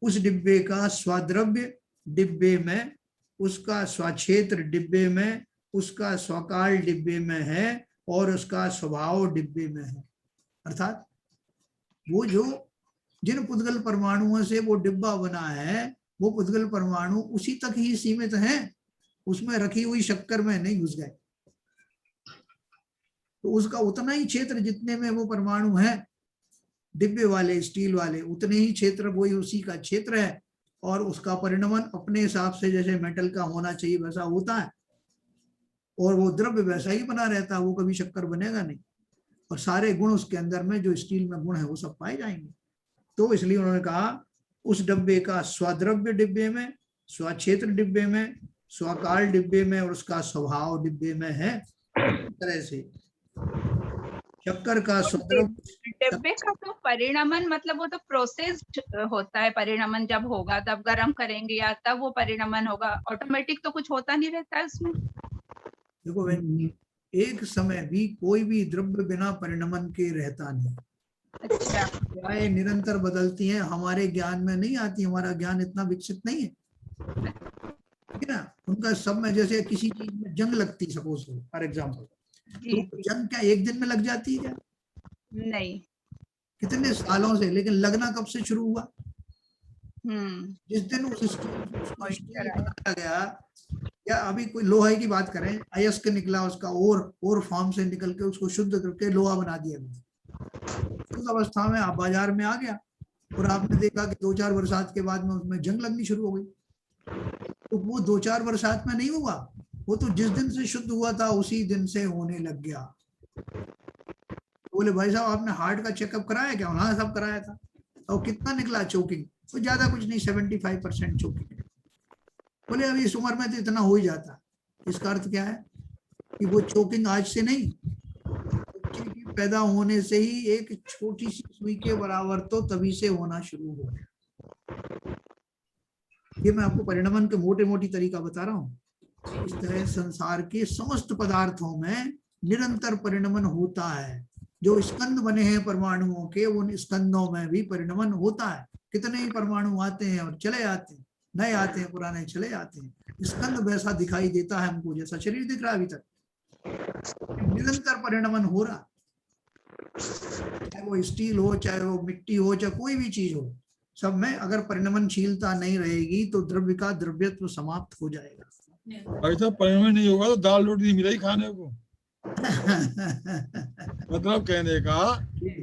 [SPEAKER 1] उस डिब्बे का स्वाद्रव्य डिब्बे में, उसका स्वक्षेत्र डिब्बे में, उसका स्वकाल डिब्बे में है और उसका स्वभाव डिब्बे में है। अर्थात वो जो जिन पुद्गल परमाणुओं से वो डिब्बा बना है, वो पुद्गल परमाणु उसी तक ही सीमित हैं, उसमें रखी हुई शक्कर में नहीं घुस गए। तो उसका उतना ही क्षेत्र जितने में वो परमाणु है डिब्बे वाले, स्टील वाले, उतने ही क्षेत्र वही उसी का क्षेत्र है, और उसका परिणमन अपने हिसाब से जैसे मेटल का होना चाहिए वैसा होता है, और वो द्रव्य वैसा ही बना रहता है, वो कभी शक्कर बनेगा नहीं, और सारे गुण उसके अंदर में जो स्टील में गुण है वो सब पाए जाएंगे। तो इसलिए उन्होंने कहा उस डिब्बे का स्वद्रव्य डिब्बे में, स्वक्षेत्र डिब्बे में, स्वकाल डिब्बे में और उसका स्वभाव डिब्बे में है। इस तरह से शक्कर का स्वद्रव्य
[SPEAKER 8] डिब्बे का तो परिणमन मतलब वो तो प्रोसेस्ड होता है, परिणमन जब होगा तब गर्म करेंगे या तब वो परिणमन होगा, ऑटोमेटिक तो कुछ होता नहीं रहता है उसमें।
[SPEAKER 1] देखो एक समय भी कोई भी द्रव्य बिना परिणमन के रहता नहीं।
[SPEAKER 8] अच्छा,
[SPEAKER 1] क्रियाएं निरंतर बदलती हैं, हमारे ज्ञान में नहीं आती, हमारा ज्ञान इतना विकसित नहीं है, ठीक है ना। उनका सब में जैसे किसी चीज में जंग लगती, सपोज फॉर एग्जाम्पल, तो जंग क्या एक दिन में लग जाती है क्या?
[SPEAKER 8] नहीं,
[SPEAKER 1] कितने सालों से, लेकिन लगना कब से शुरू हुआ? जिस दिन उस स्टील बनाया गया, या अभी कोई लोहा की बात करें, अयस्क निकला, उसका और फॉर्म से निकल के उसको शुद्ध करके लोहा बना दिया गया, उस अवस्था में आप बाजार में आ गया, और आपने देखा कि 2-4 बरसात के बाद में उसमें जंग लगनी शुरू हो गई। तो वो 2-4 बरसात में नहीं हुआ, वो तो जिस दिन से शुद्ध हुआ था उसी दिन से होने लग गया। बोले भाई साहब आपने हार्ट का चेकअप कराया क्या? हाँ सब कराया था। और कितना निकला चोकिंग? तो ज्यादा कुछ नहीं, 75% चोकिंग। बोले अभी इस उम्र में तो इतना हो ही जाता। इसका अर्थ क्या है कि वो चोकिंग आज से नहीं, बच्चे के पैदा होने से ही एक छोटी सी सुई के बराबर तो तभी से होना शुरू हो गया। ये मैं आपको परिणमन के मोटे मोटी तरीका बता रहा हूँ। इस तरह संसार के समस्त पदार्थों में निरंतर परिणमन होता है। जो स्कंद बने हैं परमाणुओं के, उन स्कंदों में भी परिणमन होता है। कितने ही परमाणु आते हैं और चले जाते हैं, नए आते हैं, पुराने चले जाते हैं। स्कंद वैसा दिखाई देता है हमको जैसा शरीर दिख रहा है अभी तक। निरंतर परिणमन हो रहा, चाहे वो स्टील हो, चाहे वो मिट्टी हो, चाहे कोई भी चीज हो, सब में अगर परिणमनशीलता नहीं रहेगी तो द्रव्य का द्रव्यत्व समाप्त हो जाएगा।
[SPEAKER 11] ऐसा परिणमन नहीं होगा तो दाल रोटी नहीं मिलेगी खाने को। मतलब कहने का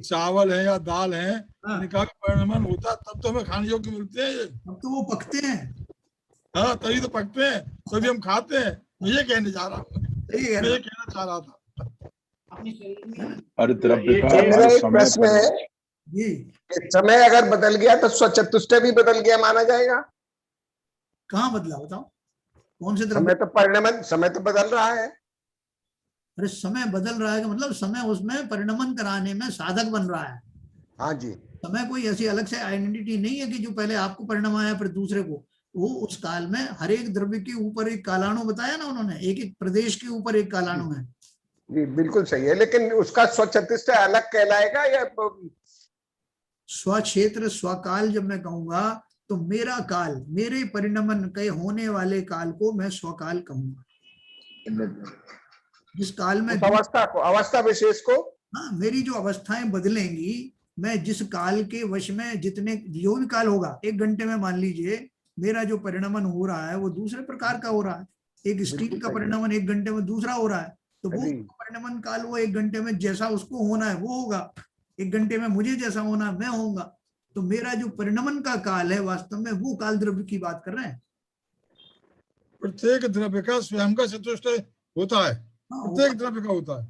[SPEAKER 11] चावल है या दाल है, इनका परिणमन होता तब तो हमें खाने योग्य मिलते हैं। ये
[SPEAKER 1] अब तो वो पकते हैं।
[SPEAKER 11] हाँ तभी तो पकते हैं, तभी हम खाते हैं। मैं ये कहने जा रहा हूँ, मैं ये कहना चाह रहा था।
[SPEAKER 2] अरे द्रव्य का
[SPEAKER 6] मेरा एक प्रश्न है, समय अगर बदल गया तो स्वचतुष्टय भी बदल गया माना जाएगा?
[SPEAKER 1] कहाँ बदला बताओ? कौन से
[SPEAKER 6] समय तो परिणमन, समय तो बदल रहा है।
[SPEAKER 1] अरे समय बदल रहा है का मतलब समय उसमें परिणमन कराने में साधक बन रहा है।
[SPEAKER 6] हाँ जी।
[SPEAKER 1] समय कोई ऐसी अलग से आइडेंटिटी नहीं है कि जो पहले आपको परिणाम आया फिर दूसरे को। वो उस काल में हर एक द्रव्य के ऊपर एक कालाणु बताया ना उन्होंने, एक एक प्रदेश के ऊपर एक कालाणु है।
[SPEAKER 6] जी बिल्कुल सही है, लेकिन उसका स्वचतुष्टय अलग कहलाएगा या
[SPEAKER 1] स्वक्षेत्र स्वकाल? जब मैं कहूंगा तो मेरा काल, मेरे परिणमन के होने वाले काल को मैं स्वकाल कहूंगा। जिस काल में
[SPEAKER 6] अवस्था को, अवस्था विशेष को,
[SPEAKER 1] हाँ मेरी जो अवस्थाएं बदलेंगी, मैं जिस काल के वश में जितने जो भी काल होगा, 1 घंटे में मान लीजिए मेरा जो परिणमन हो रहा है वो दूसरे प्रकार का हो रहा है। एक स्टील का परिणमन 1 घंटे में दूसरा हो रहा है, तो वो परिणमन काल वो 1 घंटे में जैसा उसको होना है वो होगा, 1 घंटे में मुझे जैसा होना है मैं होऊंगा। तो मेरा जो परिणमन का काल है वास्तव में वो काल द्रव्य की बात कर रहे हैं।
[SPEAKER 11] प्रत्येक द्रव्य का स्वयं का चतुष्टय होता है, प्रत्येक द्रव्य का होता है।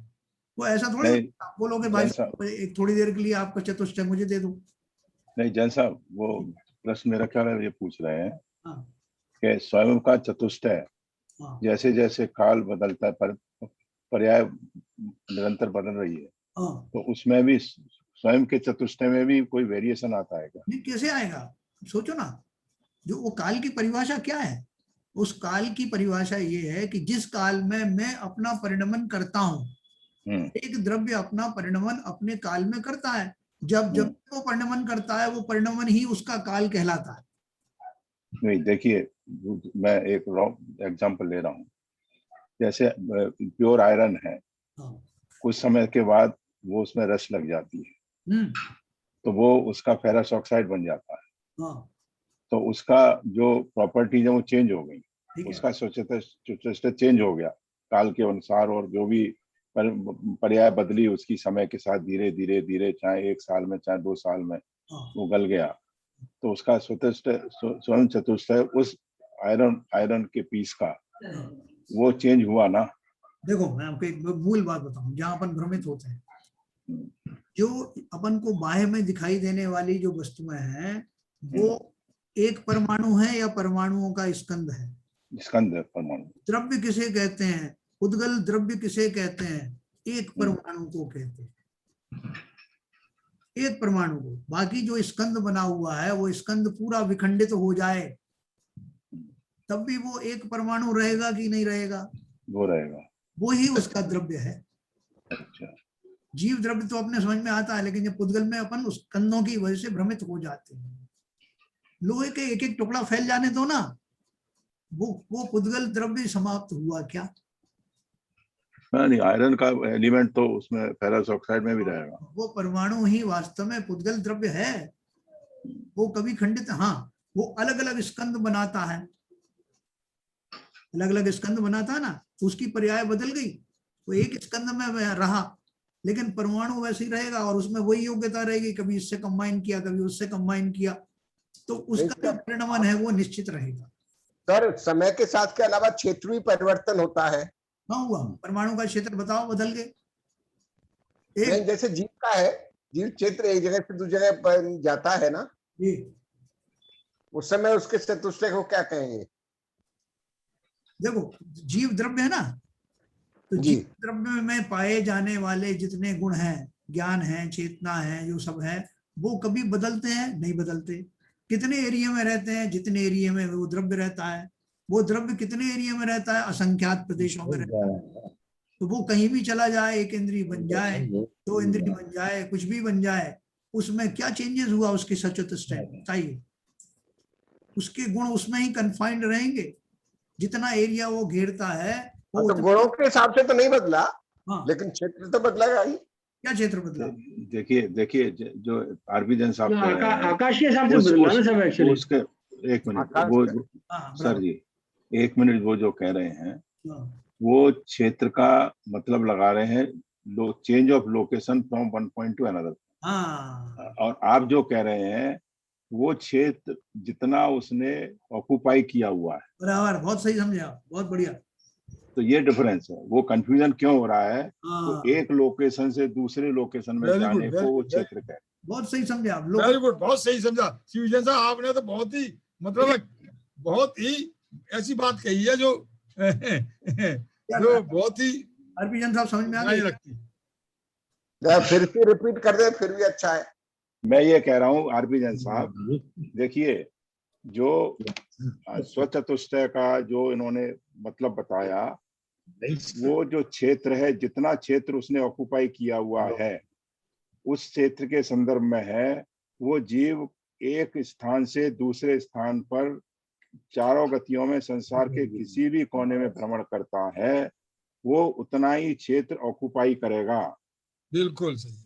[SPEAKER 1] वो ऐसा थोड़ी आप बोलोगे भाई एक थोड़ी देर के लिए आपका चतुष्टय मुझे दे दो।
[SPEAKER 2] नहीं जैन साहब, वो प्रश्न मेरा ख्याल है ये पूछ रहे हैं कि स्वयं का चतुष्टय जैसे जैसे काल बदलता है, पर्याय निरंतर बदल रही है, तो उसमें भी स्वयं के चतुष्टय में भी कोई वेरिएशन आता है क्या?
[SPEAKER 1] नहीं, कैसे आएगा? सोचो ना, जो वो काल की परिभाषा क्या है? उस काल की परिभाषा ये है कि जिस काल में मैं अपना परिणमन करता हूँ, एक द्रव्य अपना परिणमन अपने काल में करता है। जब जब वो परिणमन करता है, वो परिणमन ही उसका काल कहलाता है।
[SPEAKER 2] नहीं, देखिए मैं एक रॉन्ग एग्जांपल ले रहा हूँ। जैसे प्योर आयरन है, कुछ समय के बाद वो उसमें रस लग जाती है, तो वो उसका फेरस ऑक्साइड बन जाता है। तो उसका जो प्रॉपर्टीज है वो चेंज हो गई, उसका स्ट्रक्चर चेंज हो गया काल के अनुसार, और जो भी पर्याय बदली उसकी समय के साथ धीरे धीरे धीरे, चाहे 1 साल में चाहे 2 साल में वो गल गया। तो उसका स्वयं चतुष्टय उस आयरन के पीस का वो चेंज हुआ ना।
[SPEAKER 1] देखो मैं आपको एक मूल बात बताऊं जहां अपन भ्रमित होते हैं। जो अपन को बाह्य में दिखाई देने वाली जो वस्तुएं हैं वो एक परमाणु है या परमाणुओं का स्कंद है?
[SPEAKER 2] स्कंद है, परमाणु।
[SPEAKER 1] द्रव्य किसे कहते हैं? उद्गल द्रव्य किसे कहते हैं? एक परमाणु को कहते हैं, एक परमाणु को। बाकी जो स्कंद बना हुआ है वो स्कंद पूरा विखंडित हो जाए तब भी वो एक परमाणु रहेगा कि नहीं रहेगा?
[SPEAKER 2] वो रहेगा,
[SPEAKER 1] वो ही उसका द्रव्य है।
[SPEAKER 2] अच्छा।
[SPEAKER 1] जीव द्रव्य तो अपने समझ में आता है, लेकिन जब पुद्गल में अपन उस कंदों की वजह से भ्रमित हो जाते हैं। लोहे के एक एक टुकड़ा फैल जाने दो ना, वो पुद्गल द्रव्य समाप्त हुआ क्या?
[SPEAKER 2] नहीं, आयरन का एलिमेंट तो उसमें फेरस ऑक्साइड में भी रहेगा।
[SPEAKER 1] वो परमाणु ही वास्तव में पुद्गल द्रव्य है। वो कभी खंडित, हाँ वो अलग अलग स्कंद बनाता है, अलग अलग स्कंद बनाता है ना, तो उसकी पर्याय बदल गई, वो एक स्कंद में रहा लेकिन परमाणु वैसे ही रहेगा और उसमें वही योग्यता रहेगी, कभी इससे कंबाइन किया कभी उससे कंबाइन किया, तो उसका जो परिणाम है वो निश्चित रहेगा।
[SPEAKER 6] सर समय के साथ के अलावा क्षेत्र भी परिवर्तन होता है।
[SPEAKER 1] हाँ हुआ, परमाणु का क्षेत्र बताओ बदल गए।
[SPEAKER 6] जैसे जीव का है, जीव क्षेत्र एक जगह से दूसरी जगह बन जाता है ना
[SPEAKER 1] जी,
[SPEAKER 6] उस समय उसके चतुष्टय को क्या कहेंगे?
[SPEAKER 1] देखो जीव द्रव्य है ना, तो जीव द्रव्य में पाए जाने वाले जितने गुण हैं, ज्ञान है, चेतना है, जो सब है वो कभी बदलते हैं? नहीं बदलते। कितने एरिया में रहते हैं? जितने एरिया में वो द्रव्य रहता है। वो द्रव्य कितने एरिया में रहता है? असंख्यात प्रदेशों में रहता है। तो वो कहीं भी चला जाए, एक इंद्रिय बन जाए, 2 इंद्रिय बन जाए, कुछ भी बन जाए, उसमें क्या चेंजेस हुआ उसके सचतुष्टय बताइए? उसके गुण उसमें ही कन्फाइंड रहेंगे, जितना एरिया वो घेरता है वो
[SPEAKER 6] तो गुणों के हिसाब से तो नहीं बदला। हाँ। लेकिन क्षेत्र तो बदलेगा ही।
[SPEAKER 1] क्या क्षेत्र बदला?
[SPEAKER 2] देखिए जो आरबी जैन साहब
[SPEAKER 3] आकाशीय हिसाब से बदला ना सब एक्चुअली।
[SPEAKER 2] उसके एक मिनट वो सर जी, एक मिनट, वो जो कह रहे हैं वो क्षेत्र का मतलब लगा रहे हैं change of location from one point two another. और आप जो कह रहे हैं वो क्षेत्र जितना उसने ऑक्यूपाई किया हुआ है।
[SPEAKER 1] बराबर, बहुत सही समझा, बहुत बढ़िया।
[SPEAKER 2] तो ये डिफरेंस है, वो कंफ्यूजन क्यों हो रहा है? तो एक लोकेशन से दूसरे लोकेशन में जाने को वो क्षेत्र कहते हैं।
[SPEAKER 1] बहुत सही समझा आप लोग,
[SPEAKER 11] वेरी गुड, बहुत सही समझा शिवजन साहब आपने। तो बहुत ही मतलब बहुत ही ऐसी बात कही है जो बहुत ही
[SPEAKER 1] आरपी जैन साहब समझ में आ गई लगती।
[SPEAKER 6] फिर से रिपीट कर दे फिर भी अच्छा है।
[SPEAKER 2] मैं ये कह रहा हूँ आरपी जैन साहब, देखिए जो स्वचतुष्टय का जो इन्होंने मतलब बताया, वो जो क्षेत्र है, जितना क्षेत्र उसने ऑक्यूपाई किया हुआ है उस क्षेत्र के संदर्भ में है। वो जीव एक स्थान से दूसरे स्थान पर चारों गतियों में संसार के किसी भी कोने में भ्रमण करता है, वो उतना ही क्षेत्र ऑक्यूपाई करेगा।
[SPEAKER 11] बिल्कुल सही।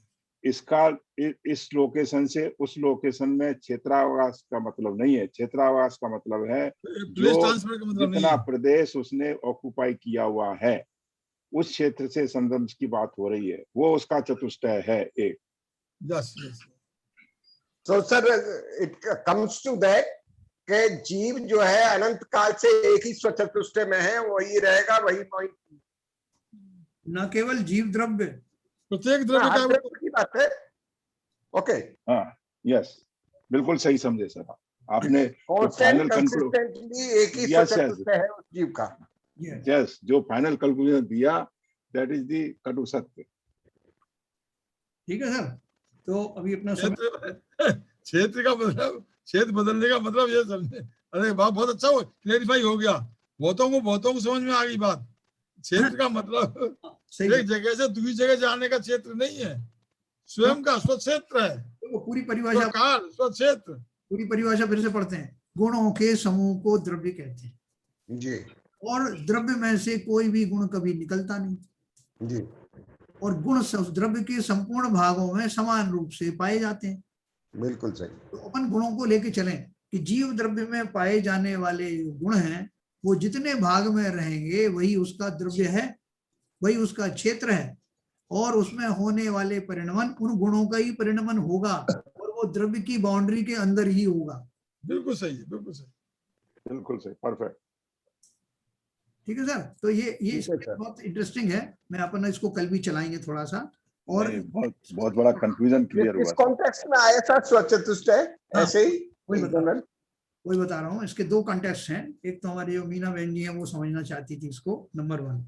[SPEAKER 2] इसका इस लोकेशन से उस लोकेशन में क्षेत्रावास का मतलब नहीं है। क्षेत्रावास का मतलब है जो जितना प्रदेश उसने ऑक्यूपाई किया हुआ है उस क्षेत्र से संदर्भ की बात हो रही है, वो उसका चतुष्टय है एक।
[SPEAKER 11] Yes yes.
[SPEAKER 6] So sir it comes to that कि जीव जो है अनंत काल से एक ही स्वचतुष्टय में है, वही रहेगा, वही पॉइंट।
[SPEAKER 1] न केवल जीव द्रव्य,
[SPEAKER 11] प्रत्येक द्रव्य
[SPEAKER 6] की बात है। ओके,
[SPEAKER 2] हाँ यस, बिल्कुल सही समझे सर आपने।
[SPEAKER 6] कंसिस्टेंटली एक ही स्वचतुष्टय है उस जीव का।
[SPEAKER 2] यस, जो फाइनल कंक्लूजन दिया दैट इज दी कटु सत्य।
[SPEAKER 1] ठीक है सर, तो अभी अपना
[SPEAKER 11] क्षेत्र का मतलब, क्षेत्र बदलने का मतलब ये समझे। अरे वाह, बहुत अच्छा हो, क्लेरिफाई हो गया। बहुतों को समझ में आ गई बात। क्षेत्र का मतलब एक जगह से दूसरी जगह जाने का क्षेत्र नहीं है, स्वयं का स्वक्षेत्र है।
[SPEAKER 1] वो पूरी परिभाषा,
[SPEAKER 11] स्वक्षेत्र,
[SPEAKER 1] पूरी परिभाषा फिर से पढ़ते हैं। गुणों के समूह को द्रव्य कहते हैं
[SPEAKER 12] जी
[SPEAKER 1] और द्रव्य में से कोई भी गुण कभी निकलता नहीं
[SPEAKER 12] जी
[SPEAKER 1] और गुण द्रव्य के संपूर्ण भागों में समान रूप से पाए जाते हैं।
[SPEAKER 12] बिल्कुल सही।
[SPEAKER 1] तो अपन गुणों को लेके चलें कि जीव द्रव्य में पाए जाने वाले गुण हैं वो जितने भाग में रहेंगे वही उसका द्रव्य है, वही उसका क्षेत्र है और उसमें होने वाले परिणमन उन गुणों का ही परिणमन होगा और वो द्रव्य की बाउंड्री के अंदर ही होगा।
[SPEAKER 11] बिल्कुल सही है, बिल्कुल सही,
[SPEAKER 2] बिल्कुल सही, परफेक्ट।
[SPEAKER 1] ठीक है सर, तो ये बहुत इंटरेस्टिंग है, मैं अपन इसको कल भी चलाएंगे थोड़ा सा। और
[SPEAKER 2] बहुत बड़ा कंफ्यूजन क्लियर हुआ।
[SPEAKER 6] इस कॉन्टेक्स्ट में आया था स्वचतुष्टय ऐसे ही
[SPEAKER 1] वही बता रहा हूँ। इसके दो कॉन्टेक्स्ट हैं, एक तो हमारी जो मीना बहन जी है वो समझना चाहती थी इसको, नंबर 1।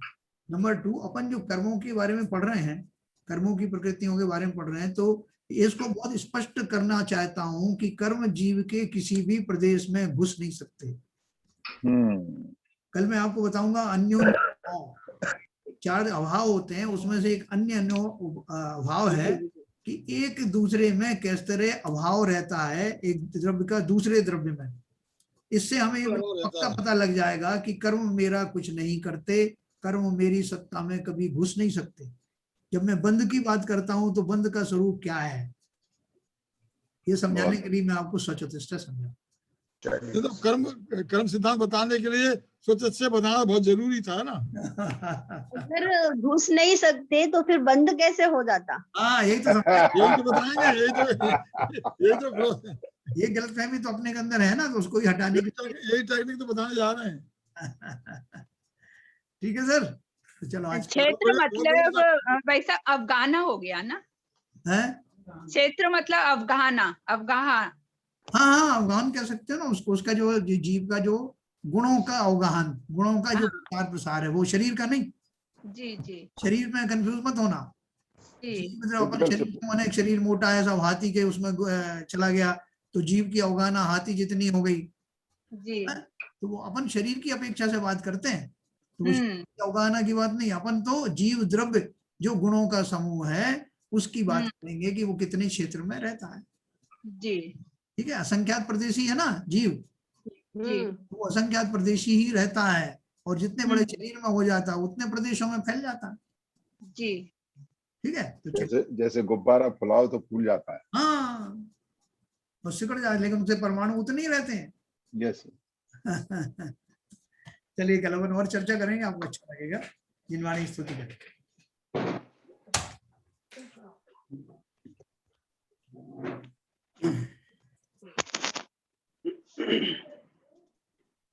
[SPEAKER 1] नंबर 2, अपन जो कर्मों के बारे में पढ़ रहे हैं, कर्मों की प्रकृतियों के बारे में पढ़ रहे हैं, तो इसको बहुत स्पष्ट करना चाहता हूँ कि कर्म जीव के किसी भी प्रदेश में घुस नहीं सकते। कल मैं आपको बताऊंगा अन्योन्य अभाव, 4 अभाव होते हैं, उसमें से एक अन्य अभाव है कि एक दूसरे में किस तरह अभाव रहता है एक द्रव्य का दूसरे द्रव्य में। इससे हमें पक्का पता लग जाएगा कि कर्म मेरा कुछ नहीं करते, कर्म मेरी सत्ता में कभी घुस नहीं सकते। जब मैं बंध की बात करता हूं तो बंध का स्वरूप क्या है, ये समझाने के लिए मैं आपको स्वचतुष्टय समझा।
[SPEAKER 11] तो कर्म सिद्धांत बताने के लिए स्वचतुष्टय बताना बहुत जरूरी था ना।
[SPEAKER 10] अगर घुस नहीं सकते तो फिर बंद कैसे हो जाता?
[SPEAKER 1] हाँ यही तो
[SPEAKER 11] बताएंगे,
[SPEAKER 1] ये गलतफहमी तो अपने के अंदर है ना, तो उसको ही हटाने की
[SPEAKER 11] यही टेक्निक तो बताने जा रहे हैं।
[SPEAKER 1] ठीक है सर, तो चलो आज
[SPEAKER 8] क्षेत्र मतलब वैसा अवगाहना हो गया ना
[SPEAKER 1] है,
[SPEAKER 8] क्षेत्र मतलब अवगाहना, अवगाहन।
[SPEAKER 1] हाँ अवगाहन कह सकते हो ना उसको, उसका जो जीव का जो गुणों का अवगाहन, गुणों का जो प्रचार प्रसार है, वो शरीर का नहीं।
[SPEAKER 8] जी जी,
[SPEAKER 1] शरीर में कंफ्यूज मत होना। मतलब अपन शरीर माने शरीर मोटा है, सब हाथी के उसमें चला गया तो जीव की अवगाहना हाथी जितनी हो गई
[SPEAKER 8] जी,
[SPEAKER 1] तो वो अपन शरीर की अपेक्षा से बात करते हैं, तो अवगाहना की बात नहीं। अपन तो जीव द्रव्य जो गुणों का समूह है उसकी बात करेंगे कि वो कितने क्षेत्र में रहता है।
[SPEAKER 8] जी
[SPEAKER 1] ठीक है, असंख्यात प्रदेशी है ना जीव, वो असंख्यात प्रदेशी ही रहता है और जितने बड़े शरीर में हो जाता है उतने प्रदेशों में फैल जाता है।
[SPEAKER 8] जी
[SPEAKER 1] ठीक है,
[SPEAKER 2] तो जैसे गुब्बारा फुलाओ तो फूल जाता है।
[SPEAKER 1] हाँ और सिकुड़ जाए, लेकिन उनसे परमाणु उतने ही रहते हैं।
[SPEAKER 2] यस।
[SPEAKER 1] चलिए कल अपन और चर्चा करेंगे, आपको अच्छा लगेगा। जिनवाणी स्तुति करें।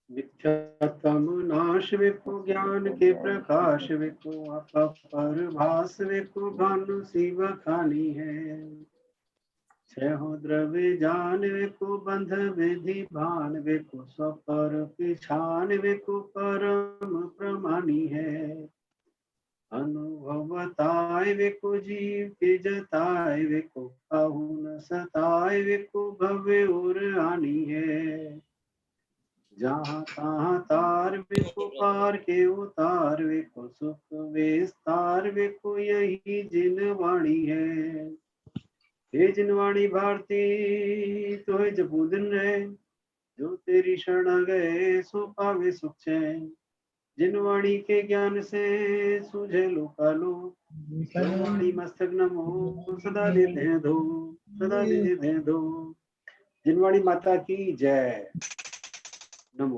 [SPEAKER 3] मिथ्यात्म नाश विको ज्ञान के प्रकाश विको आपा परभास विको भानु शिव खानी है। छहो द्रव्य जान विको बंध विधि भान विको स्वपर पिछान विको परम प्रमाणी है। अनुभवताय विको जीव के जताय विको अहुन सताय विको भव्य और आनी है। जहाँ तहाँ तार विको पार के उतार विको सुख विस्तार विको यही जिनवाणी है। हे जिनवाणी भारती तो जबूदन रहे, जो तेरी शरण गए सो पावे सुख चैन। जिनवाणी के ज्ञान से सूझे लोकालो, जिनवाणी मस्तक नमो सदा निधे दो, सदा निधे दो। जिनवाणी माता की जय। नमो।